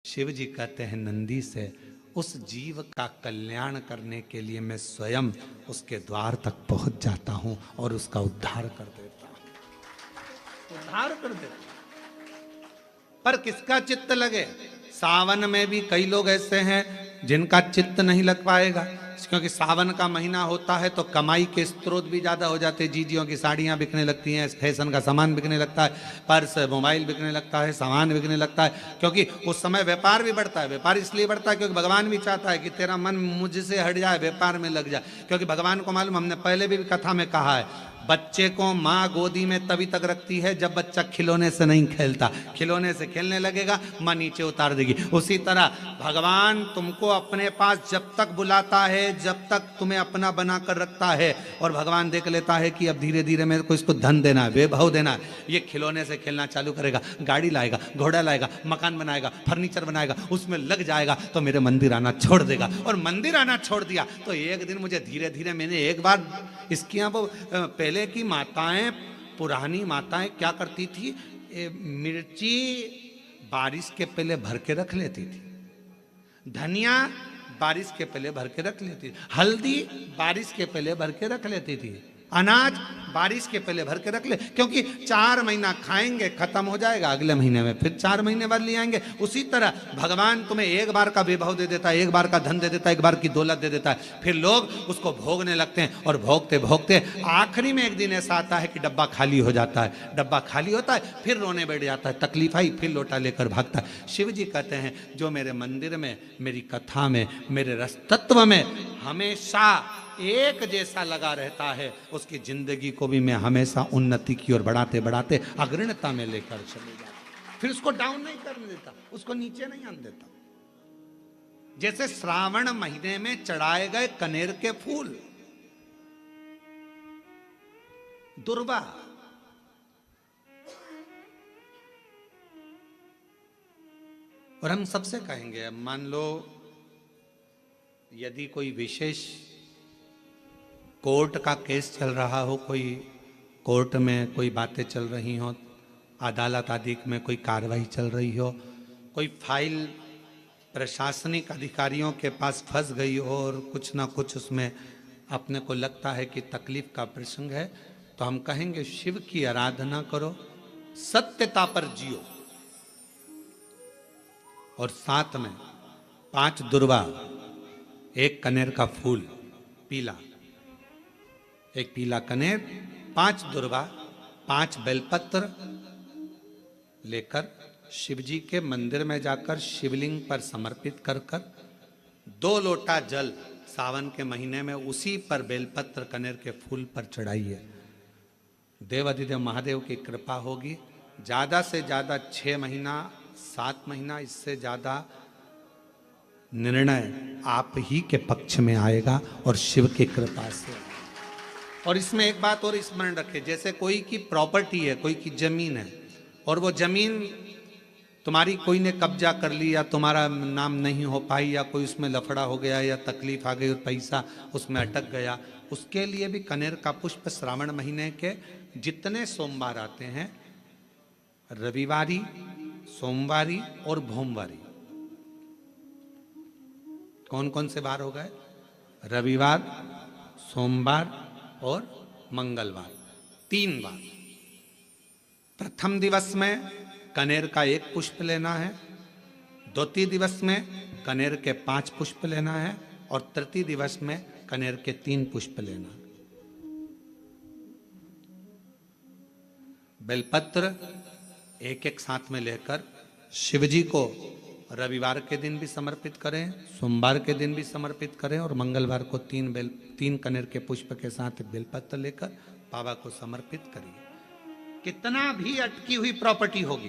शिव जी कहते हैं नंदी से, उस जीव का कल्याण करने के लिए मैं स्वयं उसके द्वार तक पहुंच जाता हूं और उसका उद्धार कर देता हूं, उद्धार कर देता हूं। पर किसका चित्त लगे? सावन में भी कई लोग ऐसे हैं जिनका चित्त नहीं लग पाएगा, क्योंकि सावन का महीना होता है तो कमाई के स्रोत भी ज्यादा हो जाते हैं। जीजियों की साड़ियां बिकने लगती हैं, फैशन का सामान बिकने लगता है, पर्स मोबाइल बिकने लगता है, सामान बिकने लगता है, क्योंकि उस समय व्यापार भी बढ़ता है। व्यापार इसलिए बढ़ता है क्योंकि भगवान भी चाहता है कि तेरा मन मुझसे हट जाए, व्यापार में लग जाए। क्योंकि भगवान को मालूम, हमने पहले भी कथा में कहा है, बच्चे को माँ गोदी में तभी तक रखती है जब बच्चा खिलौने से नहीं खेलता। खिलौने से खेलने लगेगा, माँ नीचे उतार देगी। उसी तरह भगवान तुमको अपने पास जब तक बुलाता है, जब तक तुम्हें अपना बनाकर रखता है, और भगवान देख लेता है कि अब धीरे धीरे मेरे को इसको धन देना है, वैभव देना है, ये खिलौने से खेलना चालू करेगा, गाड़ी लाएगा, घोड़ा लाएगा, मकान बनाएगा, फर्नीचर बनाएगा, उसमें लग जाएगा, तो मेरे मंदिर आना छोड़ देगा। और मंदिर आना छोड़ दिया तो एक दिन मुझे धीरे धीरे, मैंने एक बार इसके यहाँ वो पहले की माताएं, पुरानी माताएं क्या करती थी, मिर्ची बारिश के पहले भर के रख लेती थी, धनिया बारिश के पहले भर के रख लेती थी, हल्दी बारिश के पहले भर के रख लेती थी, अनाज बारिश के पहले भर के रख ले, क्योंकि 4 महीना खाएंगे, खत्म हो जाएगा, अगले महीने में फिर 4 महीने बाद ले आएंगे। उसी तरह भगवान तुम्हें एक बार का वैभव दे देता है, एक बार का धन दे देता है, एक बार की दौलत दे देता है, फिर लोग उसको भोगने लगते हैं, और भोगते भोगते आखिरी में एक दिन ऐसा आता है कि डब्बा खाली हो जाता है। डब्बा खाली होता है, फिर रोने बैठ जाता है, तकलीफ आई, फिर लोटा लेकर भागता है। शिव जी कहते हैं, जो मेरे मंदिर में, मेरी कथा में, मेरे रस तत्व में हमेशा एक जैसा लगा रहता है, उसकी जिंदगी को भी मैं हमेशा उन्नति की ओर बढ़ाते बढ़ाते अग्रणता में लेकर चले जाता, फिर उसको डाउन नहीं करने देता, उसको नीचे नहीं आने देता। जैसे श्रावण महीने में चढ़ाए गए कनेर के फूल, दुर्वा, और हम सबसे कहेंगे, मान लो यदि कोई विशेष कोर्ट का केस चल रहा हो, कोई कोर्ट में कोई बातें चल रही हो, अदालत आदि में कोई कार्रवाई चल रही हो, कोई फाइल प्रशासनिक अधिकारियों के पास फंस गई हो और कुछ ना कुछ उसमें अपने को लगता है कि तकलीफ का प्रसंग है, तो हम कहेंगे शिव की आराधना करो, सत्यता पर जियो, और साथ में 5 दुर्वा, 1 कनेर का फूल पीला, 1 पीला कनेर, 5 दुर्वा, 5 बेलपत्र लेकर शिव जी के मंदिर में जाकर शिवलिंग पर समर्पित कर कर 2 लोटा जल सावन के महीने में उसी पर बेलपत्र कनेर के फूल पर चढ़ाइए। देवाधिदेव महादेव की कृपा होगी। ज़्यादा से ज़्यादा 6 महीना, 7 महीना, इससे ज़्यादा निर्णय आप ही के पक्ष में आएगा और शिव की कृपा से। और इसमें एक बात और स्मरण रखें, जैसे कोई की प्रॉपर्टी है, कोई की जमीन है, और वो जमीन तुम्हारी कोई ने कब्जा कर ली, या तुम्हारा नाम नहीं हो पाई, या कोई उसमें लफड़ा हो गया, या तकलीफ आ गई और पैसा उसमें अटक गया, उसके लिए भी कनेर का पुष्प श्रावण महीने के जितने सोमवार आते हैं, रविवारी, सोमवारी और भोमवारी, कौन कौन से बार हो गए? रविवार, सोमवार और मंगलवार, 3 बार। प्रथम दिवस में कनेर का 1 पुष्प लेना है, द्वितीय दिवस में कनेर के 5 पुष्प लेना है, और तृतीय दिवस में कनेर के 3 पुष्प लेना है। बेलपत्र 1-1 साथ में लेकर शिव जी को रविवार के दिन भी समर्पित करें, सोमवार के दिन भी समर्पित करें, और मंगलवार को 3 कनेर के पुष्प के साथ बेलपत्र लेकर बाबा को समर्पित करिए। कितना भी अटकी हुई प्रॉपर्टी होगी,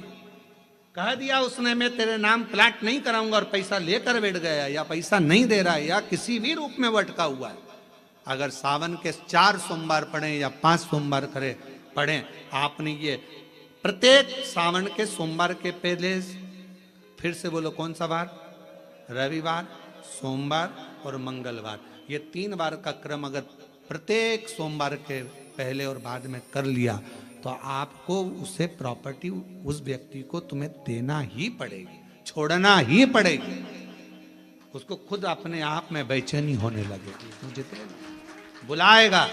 कह दिया उसने मैं तेरे नाम प्लाट नहीं कराऊंगा, और पैसा लेकर बैठ गया, या पैसा नहीं दे रहा है, या किसी भी रूप में वो अटका हुआ है, अगर सावन के 4 सोमवार पढ़ें या 5 सोमवार पढ़ें, आपने ये प्रत्येक सावन के सोमवार के पहले, फिर से बोलो कौन सा बार? रविवार, सोमवार और मंगलवार, ये 3 बार का क्रम अगर प्रत्येक सोमवार के पहले और बाद में कर लिया, तो आपको उसे प्रॉपर्टी उस व्यक्ति को तुम्हें देना ही पड़ेगी, छोड़ना ही पड़ेगी। उसको खुद अपने आप में बेचैनी होने लगेगी, मुझे बुलाएगा,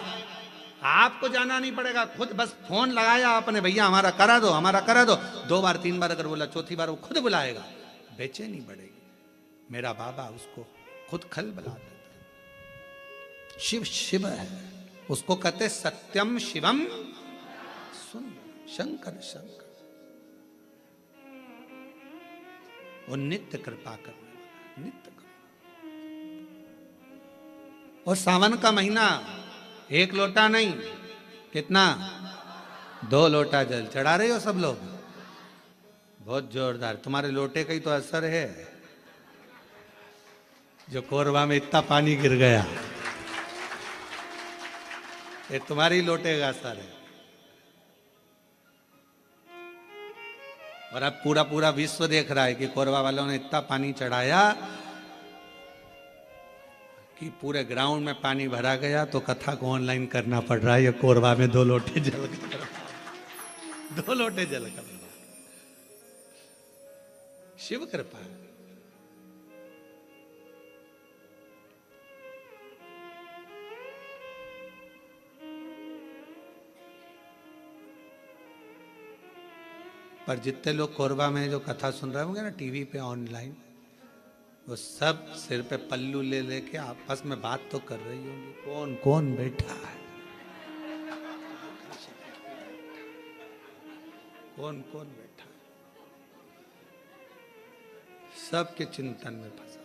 आपको जाना नहीं पड़ेगा, खुद बस फोन लगाया आपने, भैया हमारा करा दो, हमारा करा दो, 2 बार 3 बार अगर बोला, चौथी बार वो खुद बुलाएगा, बेचैनी बढ़ेगी। मेरा बाबा उसको खुद खल बुला देता। शिव शिव है, उसको कहते सत्यम शिवम सुंदर, शंकर शंकर, वो नित्य कृपा करने वाला, नित्य कृपा। और सावन का महीना 1 लोटा नहीं, कितना? 2 लोटा जल चढ़ा रहे हो सब लोग? बहुत जोरदार। तुम्हारे लोटे का ही तो असर है जो कोरबा में इतना पानी गिर गया, ये तुम्हारी लोटे का असर है। और अब पूरा पूरा विश्व देख रहा है कि कोरबा वालों ने इतना पानी चढ़ाया कि पूरे ग्राउंड में पानी भरा गया, तो कथा को ऑनलाइन करना पड़ रहा है। ये कोरबा में 2 लोटे जल कर, 2 लोटे जल कर। शिव कृपा। पर जितने लोग कोरबा में जो कथा सुन रहे होंगे ना टीवी पे ऑनलाइन, वो सब सिर पे पल्लू ले लेके आपस में बात तो कर रही होंगी, कौन कौन बैठा है, कौन कौन बैठा है, सबके चिंतन में फंसा।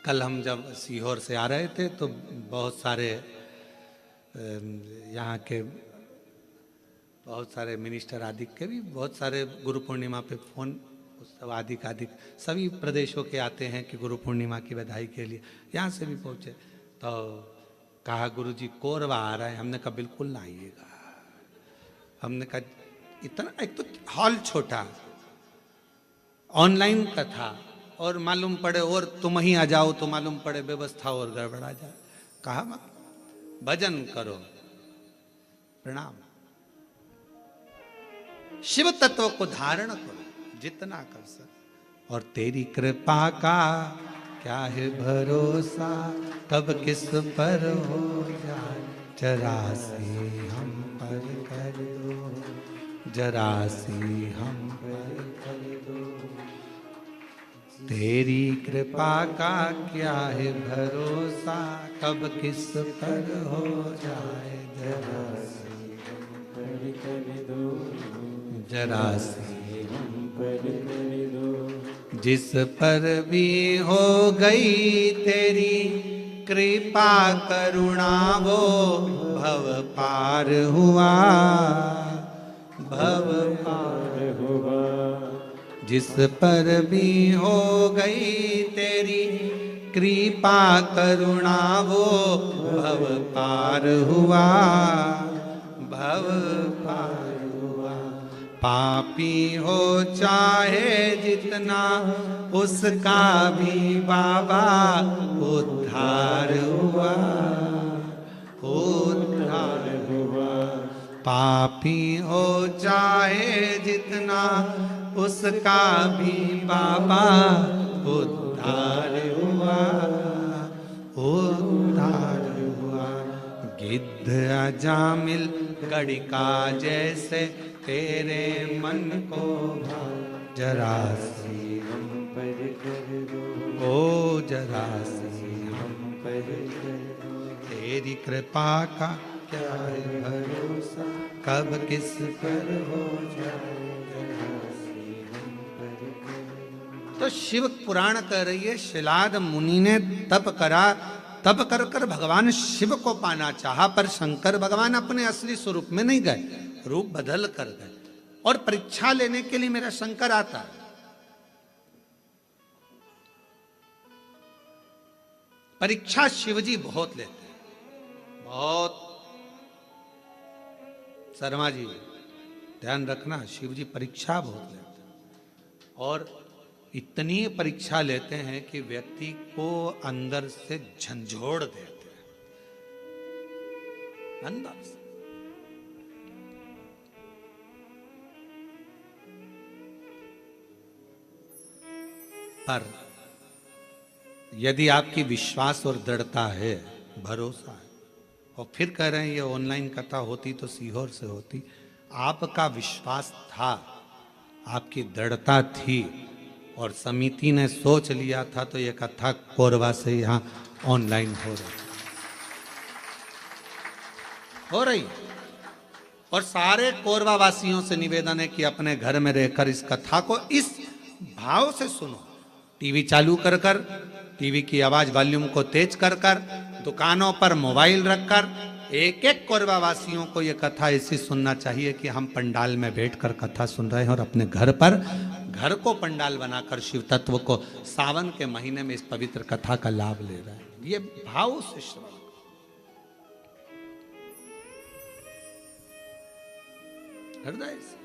कल हम जब सीहोर से आ रहे थे तो बहुत सारे यहाँ के बहुत सारे मिनिस्टर आदि के भी बहुत सारे गुरु पूर्णिमा पे फोन उत्सव आदि सभी प्रदेशों के आते हैं कि गुरु पूर्णिमा की बधाई के लिए। यहाँ से भी पहुँचे तो कहा गुरु जी कोरबा आ रहा है। हमने कहा बिल्कुल ना आइएगा। हमने कहा इतना, एक तो हॉल छोटा, ऑनलाइन कथा, और मालूम पड़े और तुम ही आ जाओ तो मालूम पड़े व्यवस्था और गड़बड़ा जाए। कहा भजन करो, प्रणाम, शिव तत्व को धारण करो जितना कर सक, और तेरी कृपा का क्या है भरोसा, कब किस पर हो जाए, जरा सी हम पर कर दो, जरा सी हम पर कर दो, तेरी कृपा का क्या है भरोसा, कब किस पर हो जाए, जरा सी हम पर कर दो, जरा सी हम पर कर दो। जिस पर भी हो गई तेरी कृपा करुणा, वो भव पार हुआ, भव पार हुआ। जिस पर भी हो गई तेरी कृपा करुणा, वो भव पार हुआ, भव पार हुआ। पापी हो चाहे जितना, उसका भी बाबा उद्धार हुआ, उद्धार हुआ। पापी हो चाहे जितना, उसका भी बाबा उद्धार हुआ, उद्धार हुआ। गिद्ध अजामिल गड़िका जैसे तेरे मन को जरा सी हम पर कर दो, ओ जरा सी हम पर कर दो, तेरी कृपा का क्या है भरोसा, कब किस पर हो जाए, तो शिव पुराण कह रही है शिलाद मुनि ने तप करा, तप कर कर भगवान शिव को पाना चाहा, पर शंकर भगवान अपने असली स्वरूप में नहीं गए, रूप बदल कर गए। और परीक्षा लेने के लिए मेरा शंकर आता है। परीक्षा शिवजी बहुत लेते हैं, बहुत। शर्मा जी ध्यान रखना, शिवजी परीक्षा बहुत लेते हैं, और इतनी परीक्षा लेते हैं कि व्यक्ति को अंदर से झंझोड़ देते हैं, अंदर से। पर यदि आपकी विश्वास और दृढ़ता है, भरोसा है, और फिर कह रहे हैं ये ऑनलाइन कथा होती तो सीहोर से होती, आपका विश्वास था, आपकी दृढ़ता थी, और समिति ने सोच लिया था, तो ये कथा कोरबा से यहाँ ऑनलाइन हो रही। और सारे कोरबा वासियों से निवेदन है कि अपने घर में रहकर इस कथा को इस भाव से सुनो। टीवी चालू कर कर टीवी की आवाज वॉल्यूम को तेज कर कर, दुकानों पर मोबाइल रखकर एक एक कोरबा वासियों को यह कथा ऐसी सुनना चाहिए कि हम पंडाल में बैठकर कथा सुन रहे हैं और अपने घर को पंडाल बनाकर शिव तत्व को सावन के महीने में इस पवित्र कथा का लाभ ले रहे हैं। ये भाव से श्रवण, हृदय से।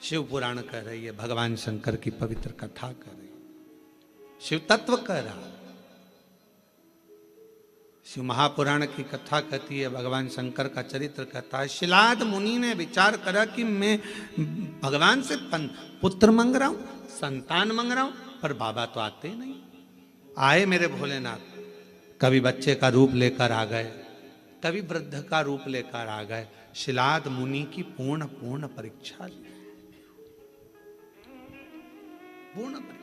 शिव पुराण कह रही है, भगवान शंकर की पवित्र कथा कह रही है, शिव तत्व कह रहा है। शिव महापुराण की कथा कहती है, भगवान शंकर का चरित्र कहता है। शिलाद मुनि ने विचार करा कि मैं भगवान से पुत्र मांग रहा हूं, संतान मांग रहा हूं, पर बाबा तो आते नहीं। आए मेरे भोलेनाथ, कभी बच्चे का रूप लेकर आ गए, कभी वृद्ध का रूप लेकर आ गए। शिलाद मुनि की पूर्ण परीक्षा ली, पूर्ण परीक्षा।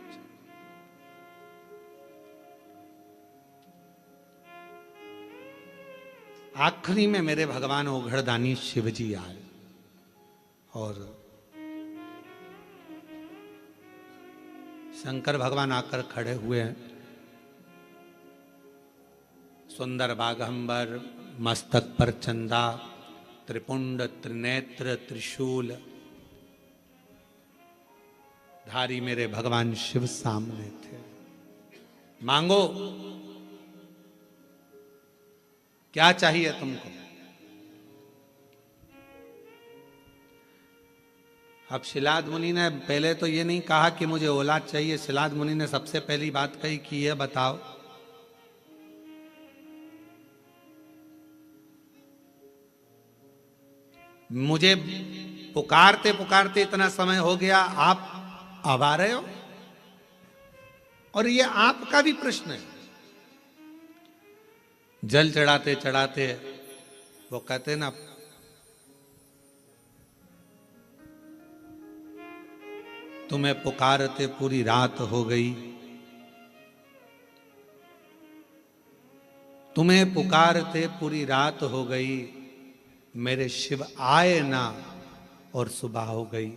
आखिरी में मेरे भगवान ओघड़दानी शिव जी आए और शंकर भगवान आकर खड़े हुए हैं। सुंदर बाघंबर, मस्तक पर चंदा, त्रिपुंड त्रिनेत्र त्रिशूल धारी मेरे भगवान शिव सामने थे। मांगो, क्या चाहिए तुमको? अब शिलाद मुनि ने पहले तो ये नहीं कहा कि मुझे औलाद चाहिए। शिलाद मुनि ने सबसे पहली बात कही कि ये बताओ, मुझे पुकारते पुकारते इतना समय हो गया, आप अब आ रहे हो? और ये आपका भी प्रश्न है। जल चढ़ाते चढ़ाते वो कहते ना, तुम्हें पुकारते पूरी रात हो गई, तुम्हें पुकारते पूरी रात हो गई, मेरे शिव आए ना और सुबह हो गई।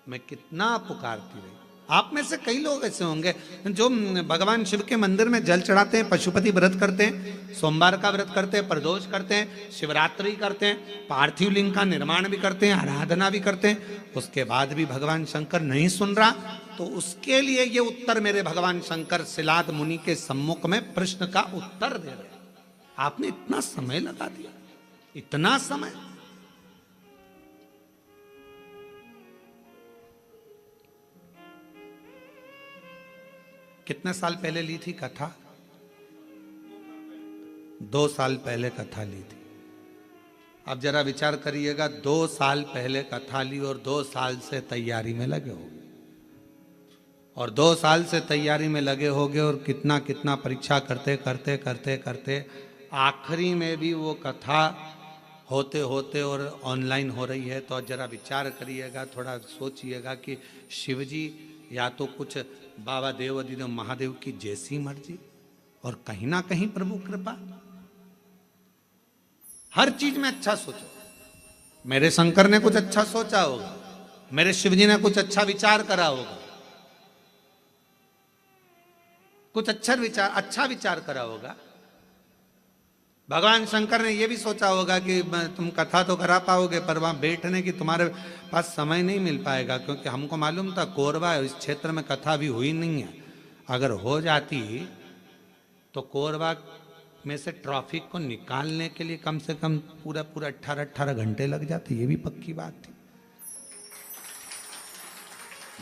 मैं कितना पुकारती रही। आप में से कई लोग ऐसे होंगे जो भगवान शिव के मंदिर में जल चढ़ाते हैं, पशुपति व्रत करते हैं, सोमवार का व्रत करते हैं, प्रदोष करते हैं, शिवरात्रि करते हैं, पार्थिव लिंग का निर्माण भी करते हैं, आराधना भी करते हैं। उसके बाद भी भगवान शंकर नहीं सुन रहा, तो उसके लिए ये उत्तर मेरे भगवान शंकर शिलाद मुनि के सम्मुख में प्रश्न का उत्तर दे रहे। आपने इतना समय लगा दिया, इतना समय। कितने साल पहले ली थी कथा? 2 साल पहले कथा ली थी। अब जरा विचार करिएगा, 2 साल पहले कथा ली और 2 साल से तैयारी में लगे होगे, और 2 साल से तैयारी में लगे होगे, और कितना कितना परीक्षा करते करते करते करते आखिरी में भी वो कथा होते होते और ऑनलाइन हो रही है। तो जरा विचार करिएगा, थोड़ा सोचिएगा कि शिव जी या तो कुछ बाबा देव अधिदेव महादेव की जैसी मर्जी, और कहीं ना कहीं प्रभु कृपा। हर चीज में अच्छा सोचो। मेरे शंकर ने कुछ अच्छा सोचा होगा, मेरे शिव जी ने कुछ अच्छा विचार करा होगा, कुछ अच्छा विचार करा होगा। भगवान शंकर ने यह भी सोचा होगा कि तुम कथा तो करा पाओगे, पर वहां बैठने की तुम्हारे पास समय नहीं मिल पाएगा, क्योंकि हमको मालूम था कोरबा इस क्षेत्र में कथा भी हुई नहीं है। अगर हो जाती तो कोरबा में से ट्रैफिक को निकालने के लिए कम से कम पूरा 18 घंटे लग जाते। ये भी पक्की बात थी,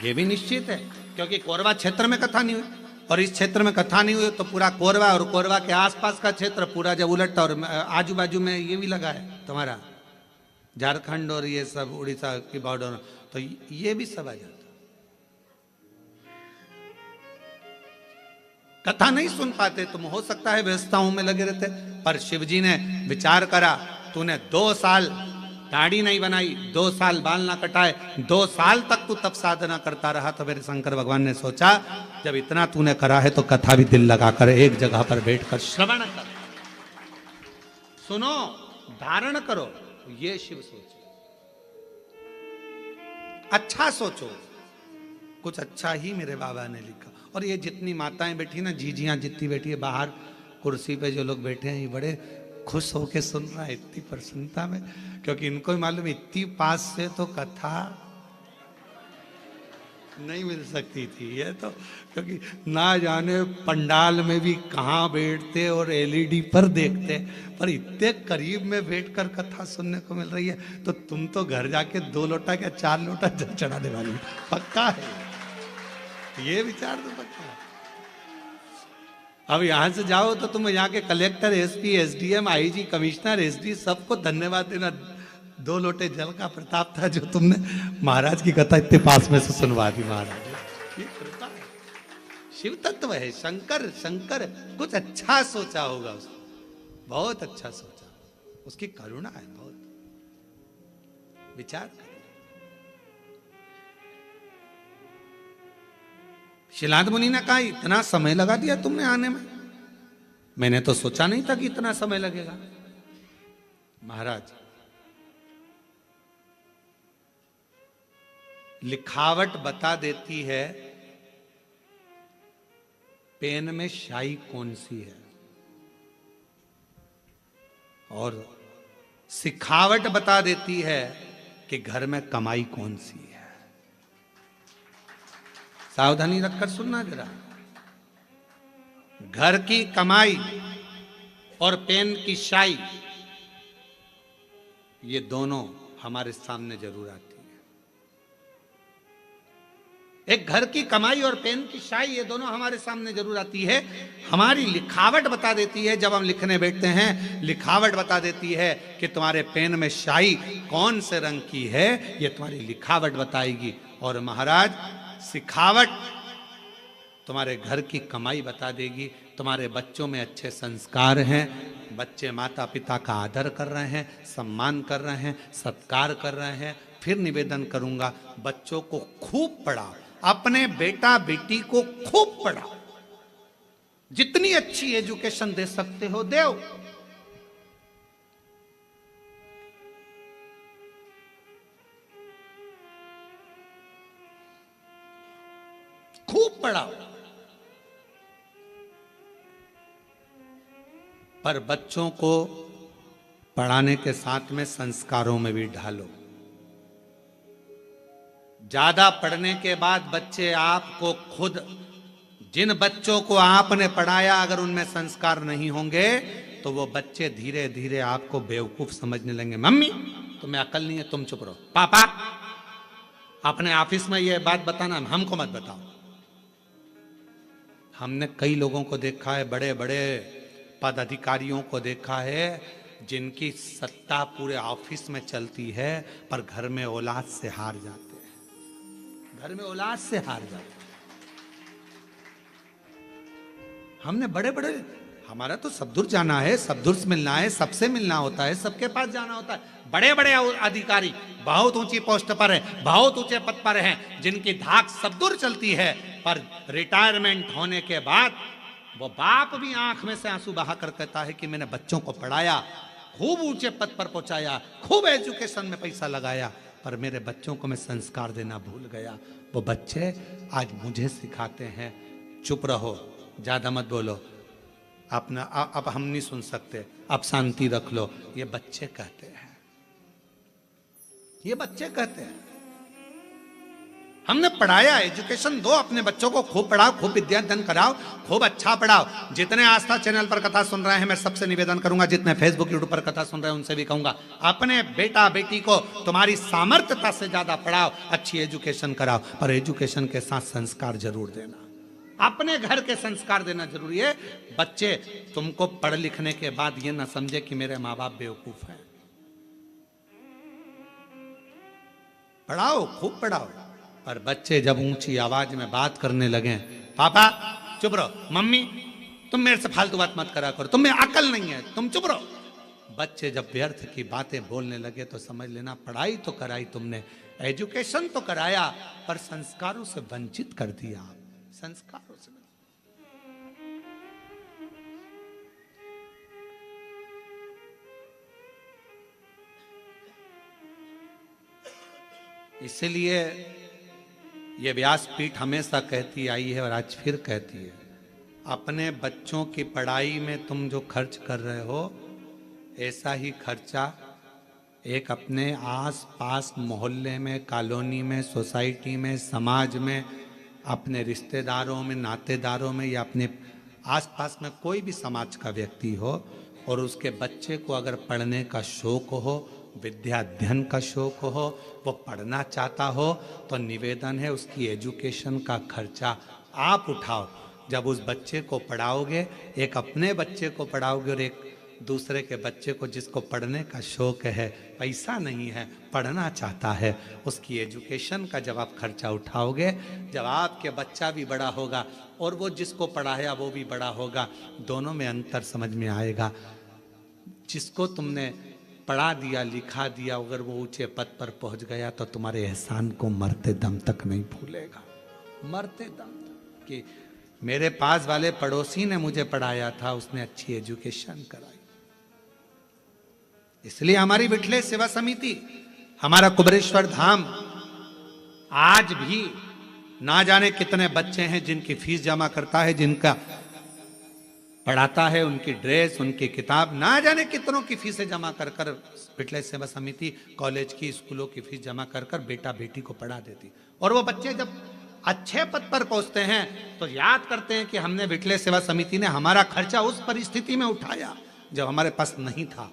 ये भी निश्चित है, क्योंकि कोरबा क्षेत्र में कथा नहीं हुई, और इस क्षेत्र में कथा नहीं हुई तो पूरा कोरबा और कोरबा के आसपास का क्षेत्र पूरा जब उलटता, और आजू बाजू में ये भी लगा है तुम्हारा झारखंड और ये सब उड़ीसा की बॉर्डर, तो ये भी सब आ जाता। कथा नहीं सुन पाते तुम, हो सकता है व्यवस्थाओं में लगे रहते, पर शिव जी ने विचार करा, तूने 2 साल दाढ़ी नहीं बनाई, 2 साल बाल ना कटाए, 2 साल तक तू तप साधना करता रहा, तो मेरे शंकर भगवान ने सोचा जब इतना तूने करा है तो कथा भी दिल लगाकर एक जगह पर बैठकर श्रवण कर, सुनो। धारण करो, ये शिव सोच। अच्छा सोचो, कुछ अच्छा ही मेरे बाबा ने लिखा। और ये जितनी माताएं बैठी ना, जीजियां जितनी बैठी है बाहर कुर्सी पे, जो लोग बैठे हैं, ये बड़े खुश होके सुन रहा है इतनी प्रसन्नता में, क्योंकि इनको ही मालूम इतनी पास से तो कथा नहीं मिल सकती थी ये तो, क्योंकि ना जाने पंडाल में भी कहाँ बैठते और एलईडी पर देखते, पर इतने करीब में बैठकर कथा सुनने को मिल रही है। तो तुम तो घर जाके 2 लोटा क्या 4 लोटा जल चढ़ाने वाली हो। पक्का है ये विचार तो पक्का है। अब यहां से जाओ तो तुम यहाँ के collector, SP, SDM, IG, commissioner, SD सबको धन्यवाद देना। 2 लोटे जल का प्रताप था जो तुमने महाराज की कथा इतने पास में से सुनवा दी। महाराज ये कृपा है, शिव तत्व है। शंकर शंकर कुछ अच्छा सोचा होगा उसने, बहुत अच्छा सोचा, उसकी करुणा है बहुत। विचार करें। शिलाद मुनि ने कहा इतना समय लगा दिया तुमने आने में, मैंने तो सोचा नहीं था कि इतना समय लगेगा। महाराज, लिखावट बता देती है पेन में स्याही कौन सी है, और सिखावट बता देती है कि घर में कमाई कौन सी है। सावधानी रखकर सुनना जरा। घर की कमाई और पेन की स्याही, ये दोनों हमारे सामने जरूर आती है। एक घर की कमाई और पेन की स्याही, ये दोनों हमारे सामने जरूर आती है। हमारी लिखावट बता देती है, जब हम लिखने बैठते हैं, लिखावट बता देती है कि तुम्हारे पेन में स्याही कौन से रंग की है, ये तुम्हारी लिखावट बताएगी। और महाराज, सिखावट तुम्हारे घर की कमाई बता देगी। तुम्हारे बच्चों में अच्छे संस्कार हैं, बच्चे माता पिता का आदर कर रहे हैं, सम्मान कर रहे हैं, सत्कार कर रहे हैं। फिर निवेदन करूंगा, बच्चों को खूब पढ़ाओ, अपने बेटा बेटी को खूब पढ़ाओ, जितनी अच्छी एजुकेशन दे सकते हो दो। खूब पढ़ाओ, पर बच्चों को पढ़ाने के साथ में संस्कारों में भी ढालो। ज्यादा पढ़ने के बाद बच्चे आपको खुद, जिन बच्चों को आपने पढ़ाया, अगर उनमें संस्कार नहीं होंगे तो वो बच्चे धीरे धीरे आपको बेवकूफ समझने लगेंगे। मम्मी तुम्हें अकल नहीं है, तुम चुप रहो। पापा अपने ऑफिस में ये बात बताना, हमको मत बताओ। हमने कई लोगों को देखा है, बड़े बड़े पद अधिकारियों को देखा है, जिनकी सत्ता पूरे ऑफिस में चलती है, पर घर में औलाद से हार जाते हैं। घर में औलाद से हार जाते हैं। हमने बड़े बड़े, हमारा तो सब दूर जाना है, सब दूर से मिलना है, सबसे मिलना होता है, सबके पास जाना होता है। बड़े बड़े अधिकारी बहुत ऊंची पोस्ट पर है, बहुत ऊंचे पद पर हैं, जिनकी धाक सब दूर चलती है, पर रिटायरमेंट होने के बाद वो बाप भी आंख में से आंसू बहाकर कहता है कि मैंने बच्चों को पढ़ाया, खूब ऊंचे पद पर पहुंचाया, खूब एजुकेशन में पैसा लगाया, पर मेरे बच्चों को मैं संस्कार देना भूल गया। वो बच्चे आज मुझे सिखाते हैं, चुप रहो, ज्यादा मत बोलो, अपना अब हम नहीं सुन सकते, अब शांति रख लो। ये बच्चे कहते हैं, ये बच्चे कहते हैं। हमने पढ़ाया, एजुकेशन दो अपने बच्चों को, खूब पढ़ाओ, खूब विद्यादान कराओ, खूब अच्छा पढ़ाओ। जितने आस्था चैनल पर कथा सुन रहे हैं, मैं सबसे निवेदन करूंगा, जितने फेसबुक यूट्यूब पर कथा सुन रहे हैं उनसे भी कहूंगा, अपने बेटा बेटी को तुम्हारी सामर्थ्यता से ज्यादा पढ़ाओ, अच्छी एजुकेशन कराओ, पर एजुकेशन के साथ संस्कार जरूर देना। अपने घर के संस्कार देना जरूरी है। बच्चे तुमको पढ़ लिखने के बाद ये ना समझे कि मेरे माँ बाप बेवकूफ हैं। पढ़ाओ, खूब पढ़ाओ, पर बच्चे जब ऊंची आवाज में बात करने लगे, पापा चुप रहो, मम्मी तुम मेरे से फालतू बात मत करा करो, तुम्हें अकल नहीं है, तुम चुप रहो। बच्चे जब व्यर्थ की बातें बोलने लगे तो समझ लेना पढ़ाई तो कराई तुमने, एजुकेशन तो कराया, पर संस्कारों से वंचित कर दिया। संस्कारों से इसलिए ये व्यासपीठ हमेशा कहती आई है और आज फिर कहती है, अपने बच्चों की पढ़ाई में तुम जो खर्च कर रहे हो, ऐसा ही खर्चा एक अपने आस पास मोहल्ले में, कॉलोनी में, सोसाइटी में, समाज में, अपने रिश्तेदारों में, नातेदारों में, या अपने आसपास में कोई भी समाज का व्यक्ति हो और उसके बच्चे को अगर पढ़ने का शौक हो, विद्या अध्ययन का शौक हो, वो पढ़ना चाहता हो, तो निवेदन है उसकी एजुकेशन का खर्चा आप उठाओ। जब उस बच्चे को पढ़ाओगे, एक अपने बच्चे को पढ़ाओगे और एक दूसरे के बच्चे को जिसको पढ़ने का शौक है, पैसा नहीं है, पढ़ना चाहता है, उसकी एजुकेशन का जब आप खर्चा उठाओगे, जब आपके बच्चा भी बड़ा होगा और वो जिसको पढ़ाया वो भी बड़ा होगा, दोनों में अंतर समझ में आएगा। जिसको तुमने पढ़ा दिया, लिखा दिया, अगर वो ऊंचे पद पर पहुंच गया तो तुम्हारे एहसान को मरते दम तक नहीं भूलेगा। मरते दम तक कि मेरे पास वाले पड़ोसी ने मुझे पढ़ाया था, उसने अच्छी एजुकेशन कराई। इसलिए हमारी विठले सेवा समिति, हमारा कुबेरेश्वर धाम आज भी ना जाने कितने बच्चे हैं जिनकी फीस जमा करता है, जिनका पढ़ाता है, उनकी ड्रेस, उनकी किताब, ना जाने कितनों की फीसें जमा कर कर विठले सेवा समिति कॉलेज की, स्कूलों की फीस जमा कर कर बेटा बेटी को पढ़ा देती। और वो बच्चे जब अच्छे पद पर पहुंचते हैं तो याद करते हैं कि हमने विठले सेवा समिति ने हमारा खर्चा उस परिस्थिति में उठाया जब हमारे पास नहीं था।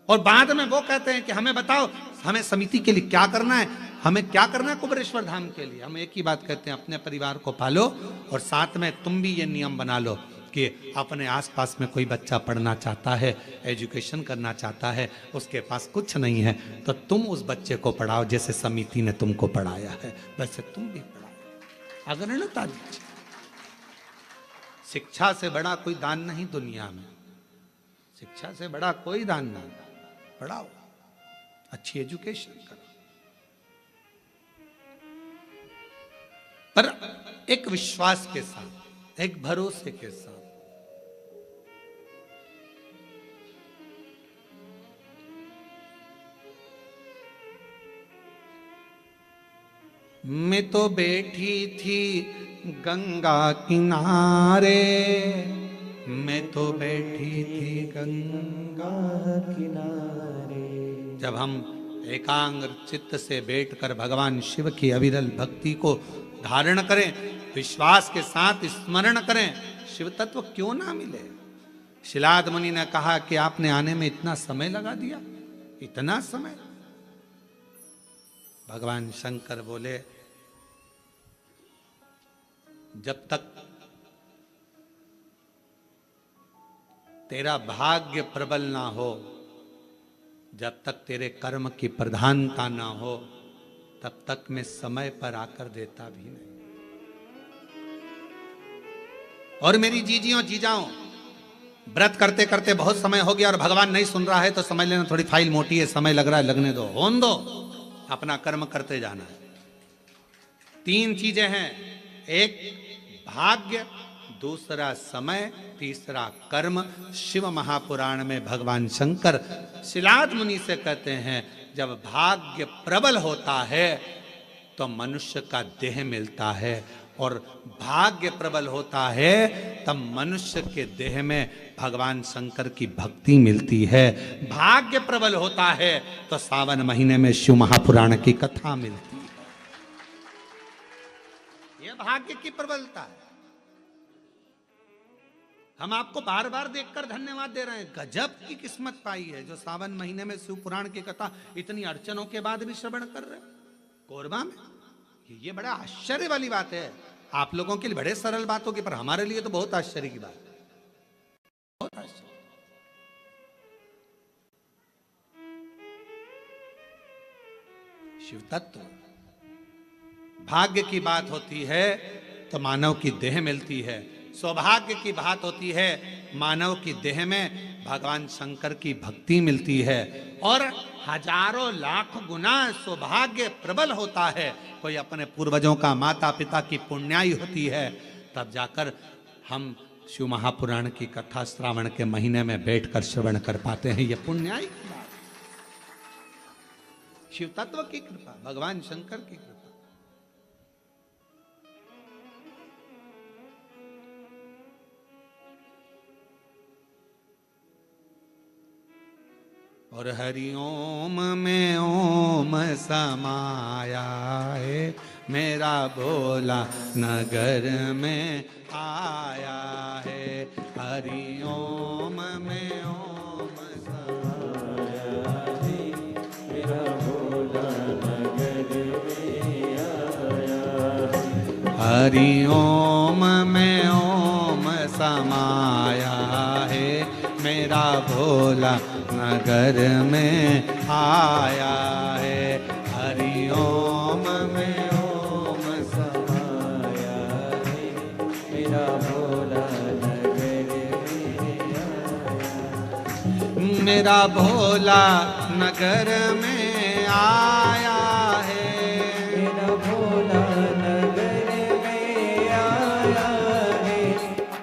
और बाद में वो कहते हैं कि हमें बताओ, हमें समिति के लिए क्या करना है, हमें क्या करना है कुबेरेश्वर धाम के लिए। हम एक ही बात कहते हैं, अपने परिवार को पालो और साथ में तुम भी ये नियम बना लो कि अपने आसपास में कोई बच्चा पढ़ना चाहता है, एजुकेशन करना चाहता है, उसके पास कुछ नहीं है, तो तुम उस बच्चे को पढ़ाओ जैसे समिति ने तुमको पढ़ाया है, वैसे तुम भी पढ़ाओ। अग्रणता दीजिए। शिक्षा से बड़ा कोई दान नहीं दुनिया में, शिक्षा से बड़ा कोई दान नहीं। पढ़ाओ, अच्छी एजुकेशन करो, पर एक विश्वास के साथ, एक भरोसे के साथ। मैं तो बैठी थी गंगा किनारे, मैं तो बैठी थी गंगा किनारे। जब हम एकाग्र चित्त से बैठकर भगवान शिव की अविरल भक्ति को धारण करें, विश्वास के साथ स्मरण करें, शिव तत्व क्यों ना मिले। शिलाद मुनि ने कहा कि आपने आने में इतना समय लगा दिया, इतना समय। भगवान शंकर बोले, जब तक तेरा भाग्य प्रबल ना हो, जब तक तेरे कर्म की प्रधानता ना हो, तब तक मैं समय पर आकर देता भी नहीं। और मेरी जीजियों जीजाओं, व्रत करते करते बहुत समय हो गया और भगवान नहीं सुन रहा है तो समझ लेना थोड़ी फाइल मोटी है, समय लग रहा है, लगने दो, होने दो, अपना कर्म करते जाना है। 3 चीजें हैं, एक भाग्य, दूसरा समय, तीसरा कर्म। शिव महापुराण में भगवान शंकर शिलाद मुनि से कहते हैं, जब भाग्य प्रबल होता है तो मनुष्य का देह मिलता है, और भाग्य प्रबल होता है तब मनुष्य के देह में भगवान शंकर की भक्ति मिलती है। भाग्य प्रबल होता है तो सावन महीने में शिव महापुराण की कथा मिलती है। यह भाग्य की प्रबलता है। हम आपको बार बार देखकर धन्यवाद दे रहे हैं, गजब की किस्मत पाई है जो सावन महीने में शिव पुराण की कथा इतनी अड़चनों के बाद भी श्रवण कर रहे हैं कोरबा में। ये बड़ा आश्चर्य वाली बात है। आप लोगों के लिए बड़े सरल बात होगी, पर हमारे लिए तो बहुत आश्चर्य की बात है, बहुत आश्चर्य। शिव तत्व, भाग्य की बात होती है तो मानव की देह मिलती है, सौभाग्य की बात होती है मानव की देह में भगवान शंकर की भक्ति मिलती है, और हजारों लाख गुना सौभाग्य प्रबल होता है। कोई अपने पूर्वजों का, माता पिता की पुण्याई होती है, तब जाकर हम शिव महापुराण की कथा श्रावण के महीने में बैठकर श्रवण कर पाते हैं। यह पुण्याई की बात। शिव तत्व की कृपा, भगवान शंकर की कृपा। और हरिओम में ओम समाया है, मेरा भोला नगर में आया है। हरिओम में ओम समाया है, मेरा भोला नगर में आया है। हरिओम में ओम समाया है, मेरा भोला नगर में आया है। हरिओम में ओम समाया है, मेरा भोला नगर में आया। मेरा भोला नगर में आया है, मेरा भोला नगर में आया है,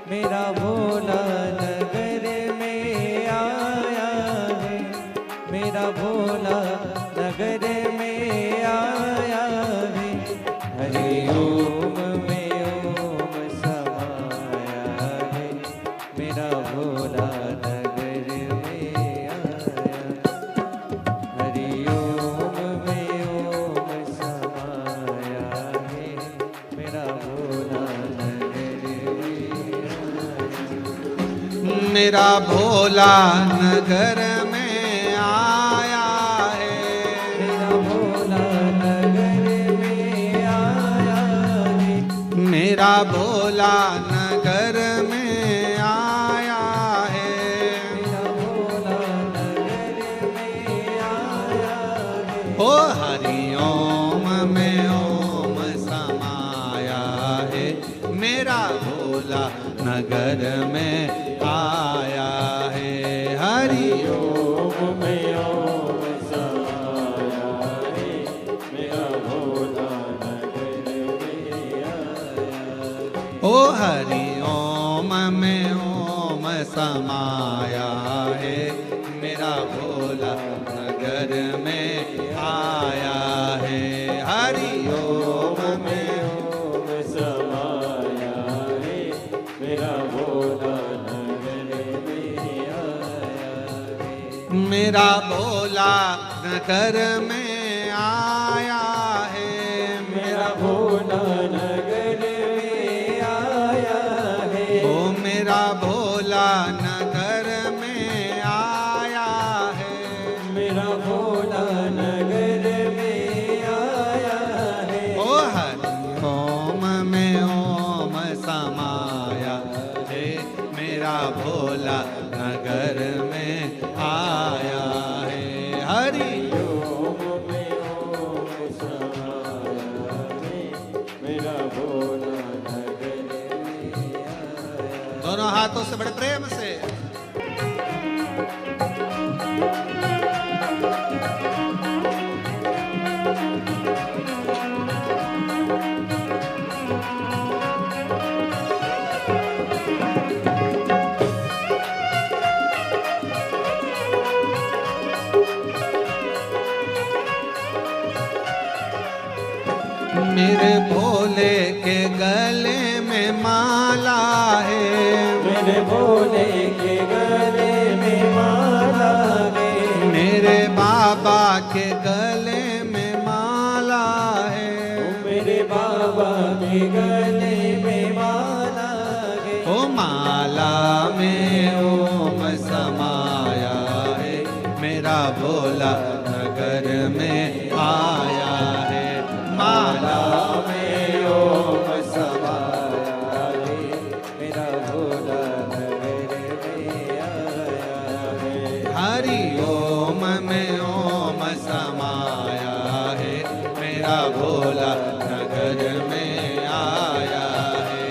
मेरा भोला नगर में आया है, मेरा भोला नगर में आया है। हरि ओम में ओम समाया है, मेरा भोला नगर में आया। हरि ओम में ओम समाया है, मेरा भोला नगर में आया। मेरा भोला नगर में आया है, मेरा भोला नगर में आया है, मेरा भोला नगर में आया है। मेरा भोला नगर में आया है। ओ हरिओम में ओम समाया है, मेरा भोला नगर में आया है। हरिओम ओम में ओम समाया है, मेरा भोला नगर में आया। ओ हरिओम में ओम समाया है, मेरा भोला नगर में आया है। हरिओम में ओम समाया है, मेरा भोला नगर में आया है। मेरा भोला नगर में आया है, मेरा भोला नगर में आया है। ओ मेरा भोला नगर में आया है। मेरा भोला नगर में आया है। ओ हरिओम में ओम समाया है, मेरा भोला नगर में आया है। हरि ओम में ओम समाया है, मेरा भोला नगर में आया। दोनों हाथों से बड़े प्रेम से मेरे भोले के गले में माला है, मेरे भोले के गले में माला है। मेरे बाबा के गले में माला है। मेरे बाबा के गले में माला है। ओ माला में ओम समाया है, मेरा भोला नगर में आया है। माला में ओम समाया है, मेरा भोला नगर में आया है। हरि ओम में ओम समाया है, मेरा भोला नगर में आया है।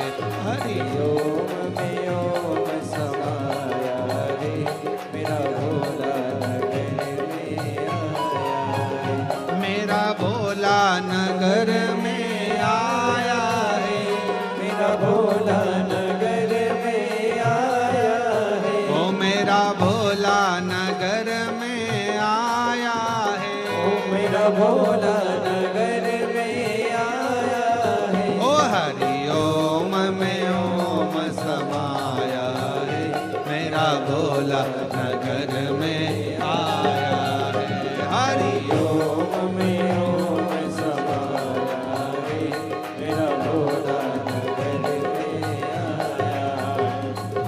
हरि ओम में ओम समाया है, मेरा भोला नगर में आया है। मेरा भोला नगर में आया है, मेरा भोला नगर में आया है। ओ मेरा भोला नगर में आया है। ओ मेरा मेरा भोला नगर में आया है। ओ हरि ओम में ओम समाया है, मेरा भोला नगर में आया है। हरि ओम में ओम समाया है, मेरा भोला नगर में आया है।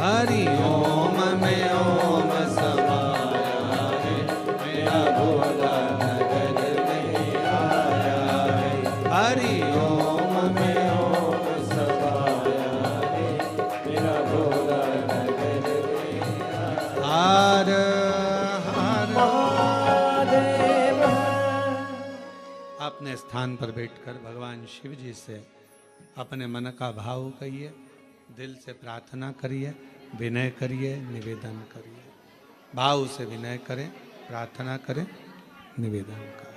हरि ओम में ओम समाया है, मेरा भोला नगर में आया है। हरि ओम में ओम समाया है, मेरा भोला नगर में हर हर महादेव। अपने स्थान पर बैठकर भगवान शिव जी से अपने मन का भाव कहिए, दिल से प्रार्थना करिए, विनय करिए, निवेदन करिए। भाव से विनय करें, प्रार्थना करें, निवेदन करें।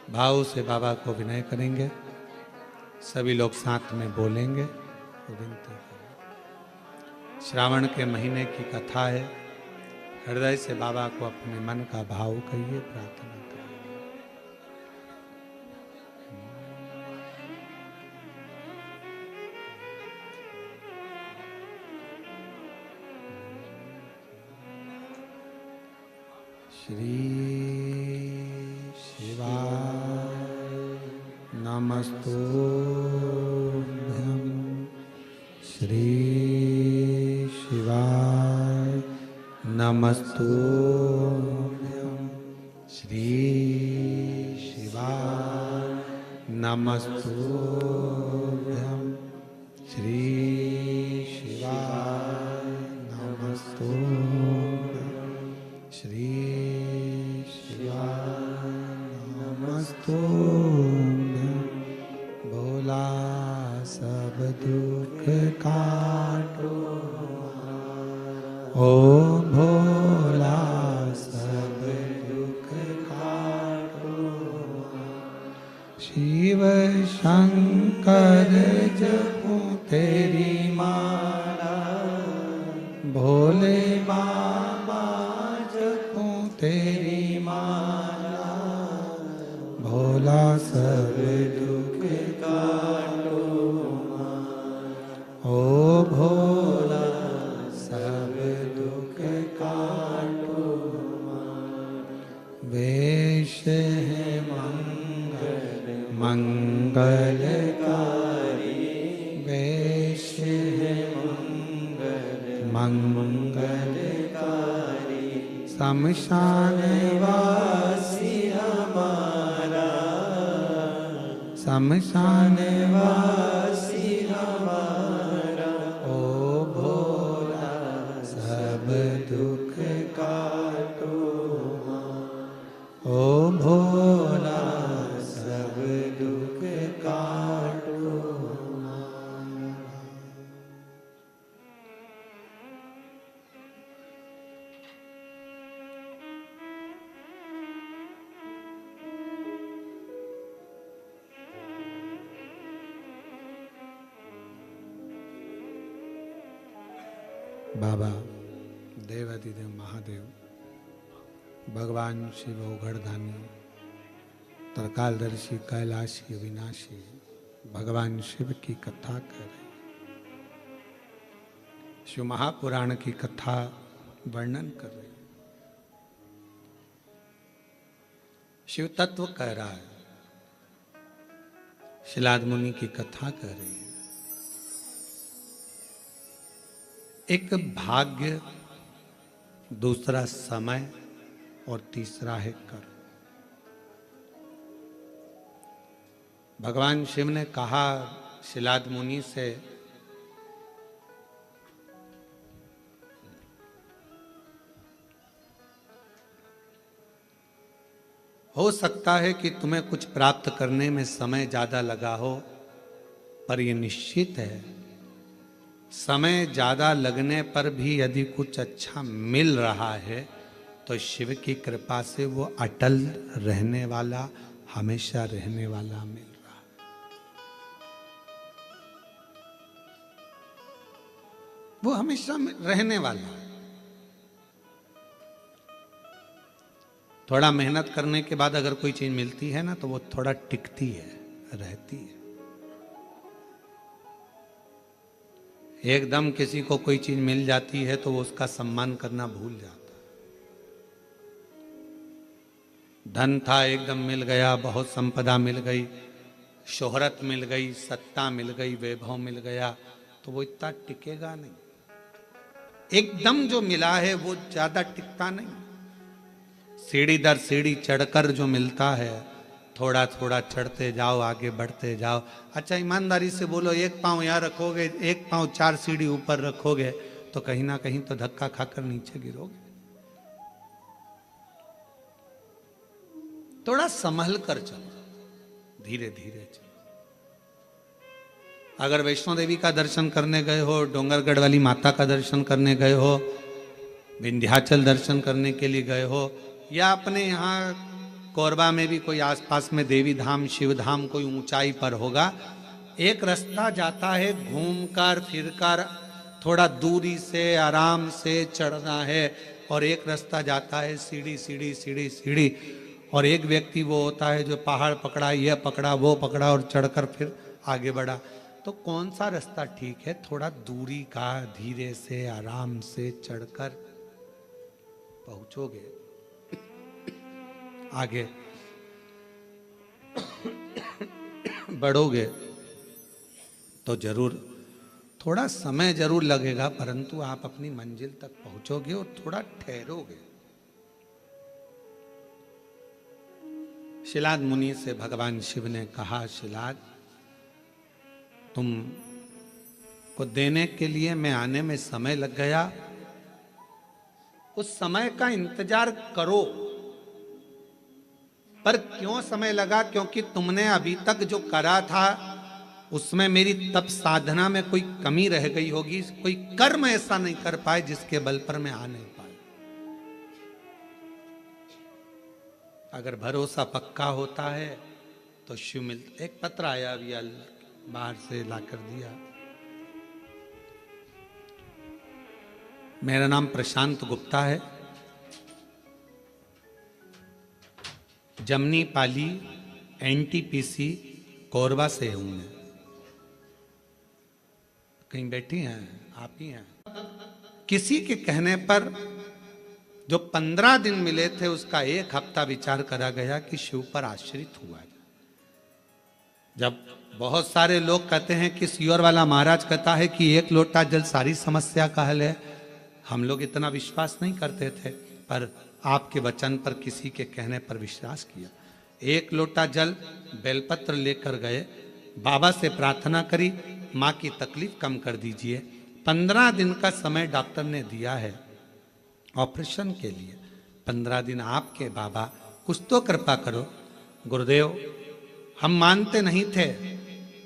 भाव से बाबा को विनय करेंगे, सभी लोग साथ में बोलेंगे तो विनती करें। श्रावण के महीने की कथा है, हृदय से बाबा को अपने मन का भाव कहिए, प्रार्थना करिए। श्री शिवाय नमस्तुभ्यं, श्री शिवाय नमस्तुभ्यं, श्री शिवाय नमस्तुभ्यं, श्री शिवाय नमस्तुभ्यं, श्री शिवाय नमस्तुभ्यं। भोला सब दुख काटो, ओ भोला सब दुख काटो। शिव शंकर जपो तेरी माला, भोले बाबा जपो तेरी माला। भोला सब दुख काटो, ओ भोला सब दुख काटो। वेश है मंगलकारी, वेश है मंगलकारी। शमशान वासी हमारा, शमशान वासी हमारा। ओ भोला सब दुख काटो, ओ भोला सब दुख काटो। बाबा देवाधिदेव महादेव, भगवान शिव औघड़दानी, त्रिकालदर्शी, कैलाशी, अविनाशी भगवान शिव की कथा कर रहे। शिव महापुराण की कथा वर्णन कर रहे। शिव तत्व कह रहा है, शिलाद मुनि की कथा कर रही है। एक भाग्य, दूसरा समय और तीसरा है कर्म। भगवान शिव ने कहा शिलाद मुनि से, हो सकता है कि तुम्हें कुछ प्राप्त करने में समय ज्यादा लगा हो, पर यह निश्चित है समय ज्यादा लगने पर भी यदि कुछ अच्छा मिल रहा है तो शिव की कृपा से वो अटल रहने वाला, हमेशा रहने वाला मिल रहा। वो हमेशा रहने वाला है। थोड़ा मेहनत करने के बाद अगर कोई चीज मिलती है ना, तो वो थोड़ा टिकती है, रहती है। एकदम किसी को कोई चीज मिल जाती है तो वो उसका सम्मान करना भूल जाता है। धन था, एकदम मिल गया, बहुत संपदा मिल गई, शोहरत मिल गई, सत्ता मिल गई, वैभव मिल गया, तो वो इतना टिकेगा नहीं। एकदम जो मिला है वो ज्यादा टिकता नहीं। सीढ़ी दर सीढ़ी चढ़कर जो मिलता है, थोड़ा थोड़ा चढ़ते जाओ, आगे बढ़ते जाओ। अच्छा ईमानदारी से बोलो, एक पांव यहाँ रखोगे, एक पांव 4 सीढ़ी ऊपर रखोगे, तो कहीं ना कहीं तो धक्का खाकर नीचे गिरोगे। थोड़ा संभल कर चलो, धीरे धीरे चलो। अगर वैष्णो देवी का दर्शन करने गए हो, डोंगरगढ़ वाली माता का दर्शन करने गए हो, विंध्याचल दर्शन करने के लिए गए हो, या अपने यहाँ कोरबा में भी कोई आसपास में देवी धाम, शिव धाम कोई ऊंचाई पर होगा, एक रास्ता जाता है घूमकर फिरकर, थोड़ा दूरी से आराम से चढ़ना है, और एक रास्ता जाता है सीढ़ी सीढ़ी सीढ़ी सीढ़ी, और एक व्यक्ति वो होता है जो पहाड़ पकड़ा, यह पकड़ा, वो पकड़ा, और चढ़कर फिर आगे बढ़ा। तो कौन सा रास्ता ठीक है? थोड़ा दूरी का, धीरे से आराम से चढ़कर पहुंचोगे आगे, बढ़ोगे तो जरूर थोड़ा समय जरूर लगेगा, परंतु आप अपनी मंजिल तक पहुंचोगे और थोड़ा ठहरोगे। शिलाद मुनि से भगवान शिव ने कहा, शिलाद तुम को देने के लिए मैं आने में समय लग गया, उस समय का इंतजार करो। पर क्यों समय लगा? क्योंकि तुमने अभी तक जो करा था उसमें मेरी तप साधना में कोई कमी रह गई होगी, कोई कर्म ऐसा नहीं कर पाए जिसके बल पर मैं आ नहीं पाया। अगर भरोसा पक्का होता है तो शिव मिलता। एक पत्र आया अभी बाहर से लाकर दिया। मेरा नाम प्रशांत गुप्ता है, जमनी पाली एनटीपीसी कोरबा से हूं मैं। कहीं बैठी हैं आप ही हैं? किसी के कहने पर जो 15 दिन मिले थे उसका 1 हफ्ता विचार करा गया कि शिव पर आश्रित हुआ जाए। जब बहुत सारे लोग कहते हैं कि सियोर वाला महाराज कहता है कि 1 लोटा जल सारी समस्या का हल है, हम लोग इतना विश्वास नहीं करते थे, पर आपके वचन पर किसी के कहने पर विश्वास किया। 1 लोटा जल बेलपत्र लेकर गए, बाबा से प्रार्थना करी, माँ की तकलीफ कम कर दीजिए। 15 दिन का समय डॉक्टर ने दिया है ऑपरेशन के लिए। 15 दिन आपके बाबा, कुछ तो कृपा करो। गुरुदेव हम मानते नहीं थे,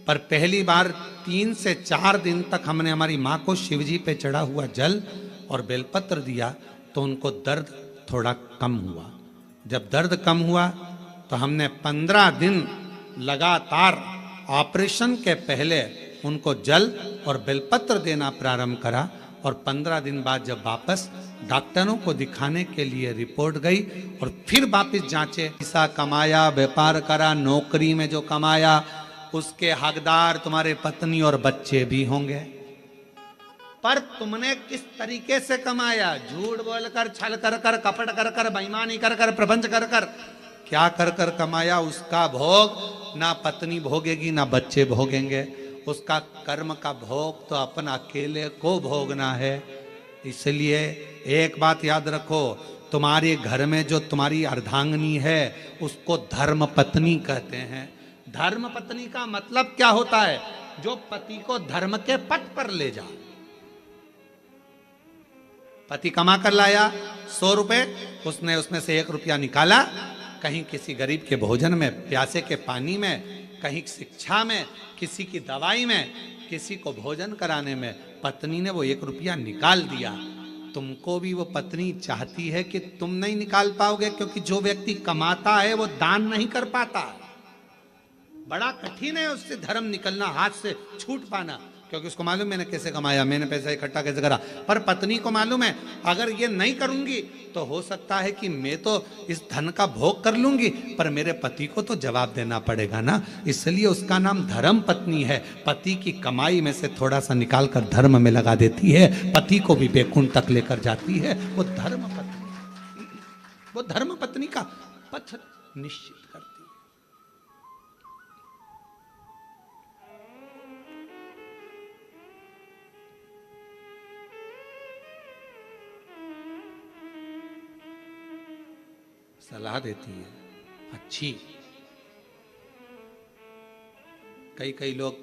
पर पहली बार 3 से 4 दिन तक हमने हमारी माँ को शिवजी पे चढ़ा हुआ जल और बेलपत्र दिया तो उनको दर्द थोड़ा कम हुआ। जब दर्द कम हुआ तो हमने 15 दिन लगातार ऑपरेशन के पहले उनको जल और बेलपत्र देना प्रारंभ करा, और 15 दिन बाद जब वापस डॉक्टरों को दिखाने के लिए रिपोर्ट गई और फिर वापस जांचे, पैसा कमाया, व्यापार करा, नौकरी में जो कमाया उसके हकदार तुम्हारे पत्नी और बच्चे भी होंगे, पर तुमने किस तरीके से कमाया? झूठ बोलकर, छल कर कर, कपट कर कर, बेईमानी कर कर, प्रपंच कर कर, क्या कर कर कमाया? उसका भोग ना पत्नी भोगेगी ना बच्चे भोगेंगे, उसका कर्म का भोग तो अपना अकेले को भोगना है। इसलिए एक बात याद रखो, तुम्हारे घर में जो तुम्हारी अर्धांगिनी है उसको धर्म पत्नी कहते हैं। धर्म पत्नी का मतलब क्या होता है? जो पति को धर्म के पथ पर ले जा। पति कमा कर लाया 100 रुपए, उसने उसमें से 1 रुपया निकाला, कहीं किसी गरीब के भोजन में, प्यासे के पानी में, कहीं शिक्षा में, किसी की दवाई में, किसी को भोजन कराने में, पत्नी ने वो 1 रुपया निकाल दिया। तुमको भी वो पत्नी चाहती है कि तुम नहीं निकाल पाओगे, क्योंकि जो व्यक्ति कमाता है वो दान नहीं कर पाता। बड़ा कठिन है उससे धर्म निकलना, हाथ से छूट पाना, क्योंकि उसको मालूम मैंने कैसे कमाया, मैंने पैसा इकट्ठा कैसे करा। पर पत्नी को मालूम है अगर ये नहीं करूंगी तो हो सकता है कि मैं तो इस धन का भोग कर लूंगी, पर मेरे पति को तो जवाब देना पड़ेगा ना। इसलिए उसका नाम धर्म पत्नी है। पति की कमाई में से थोड़ा सा निकाल कर धर्म में लगा देती है, पति को भी बैकुंठ तक लेकर जाती है। वो धर्म पत्नी, वो धर्म पत्नी का पथ निश्चित करती है। सलाह देती है अच्छी। कई लोग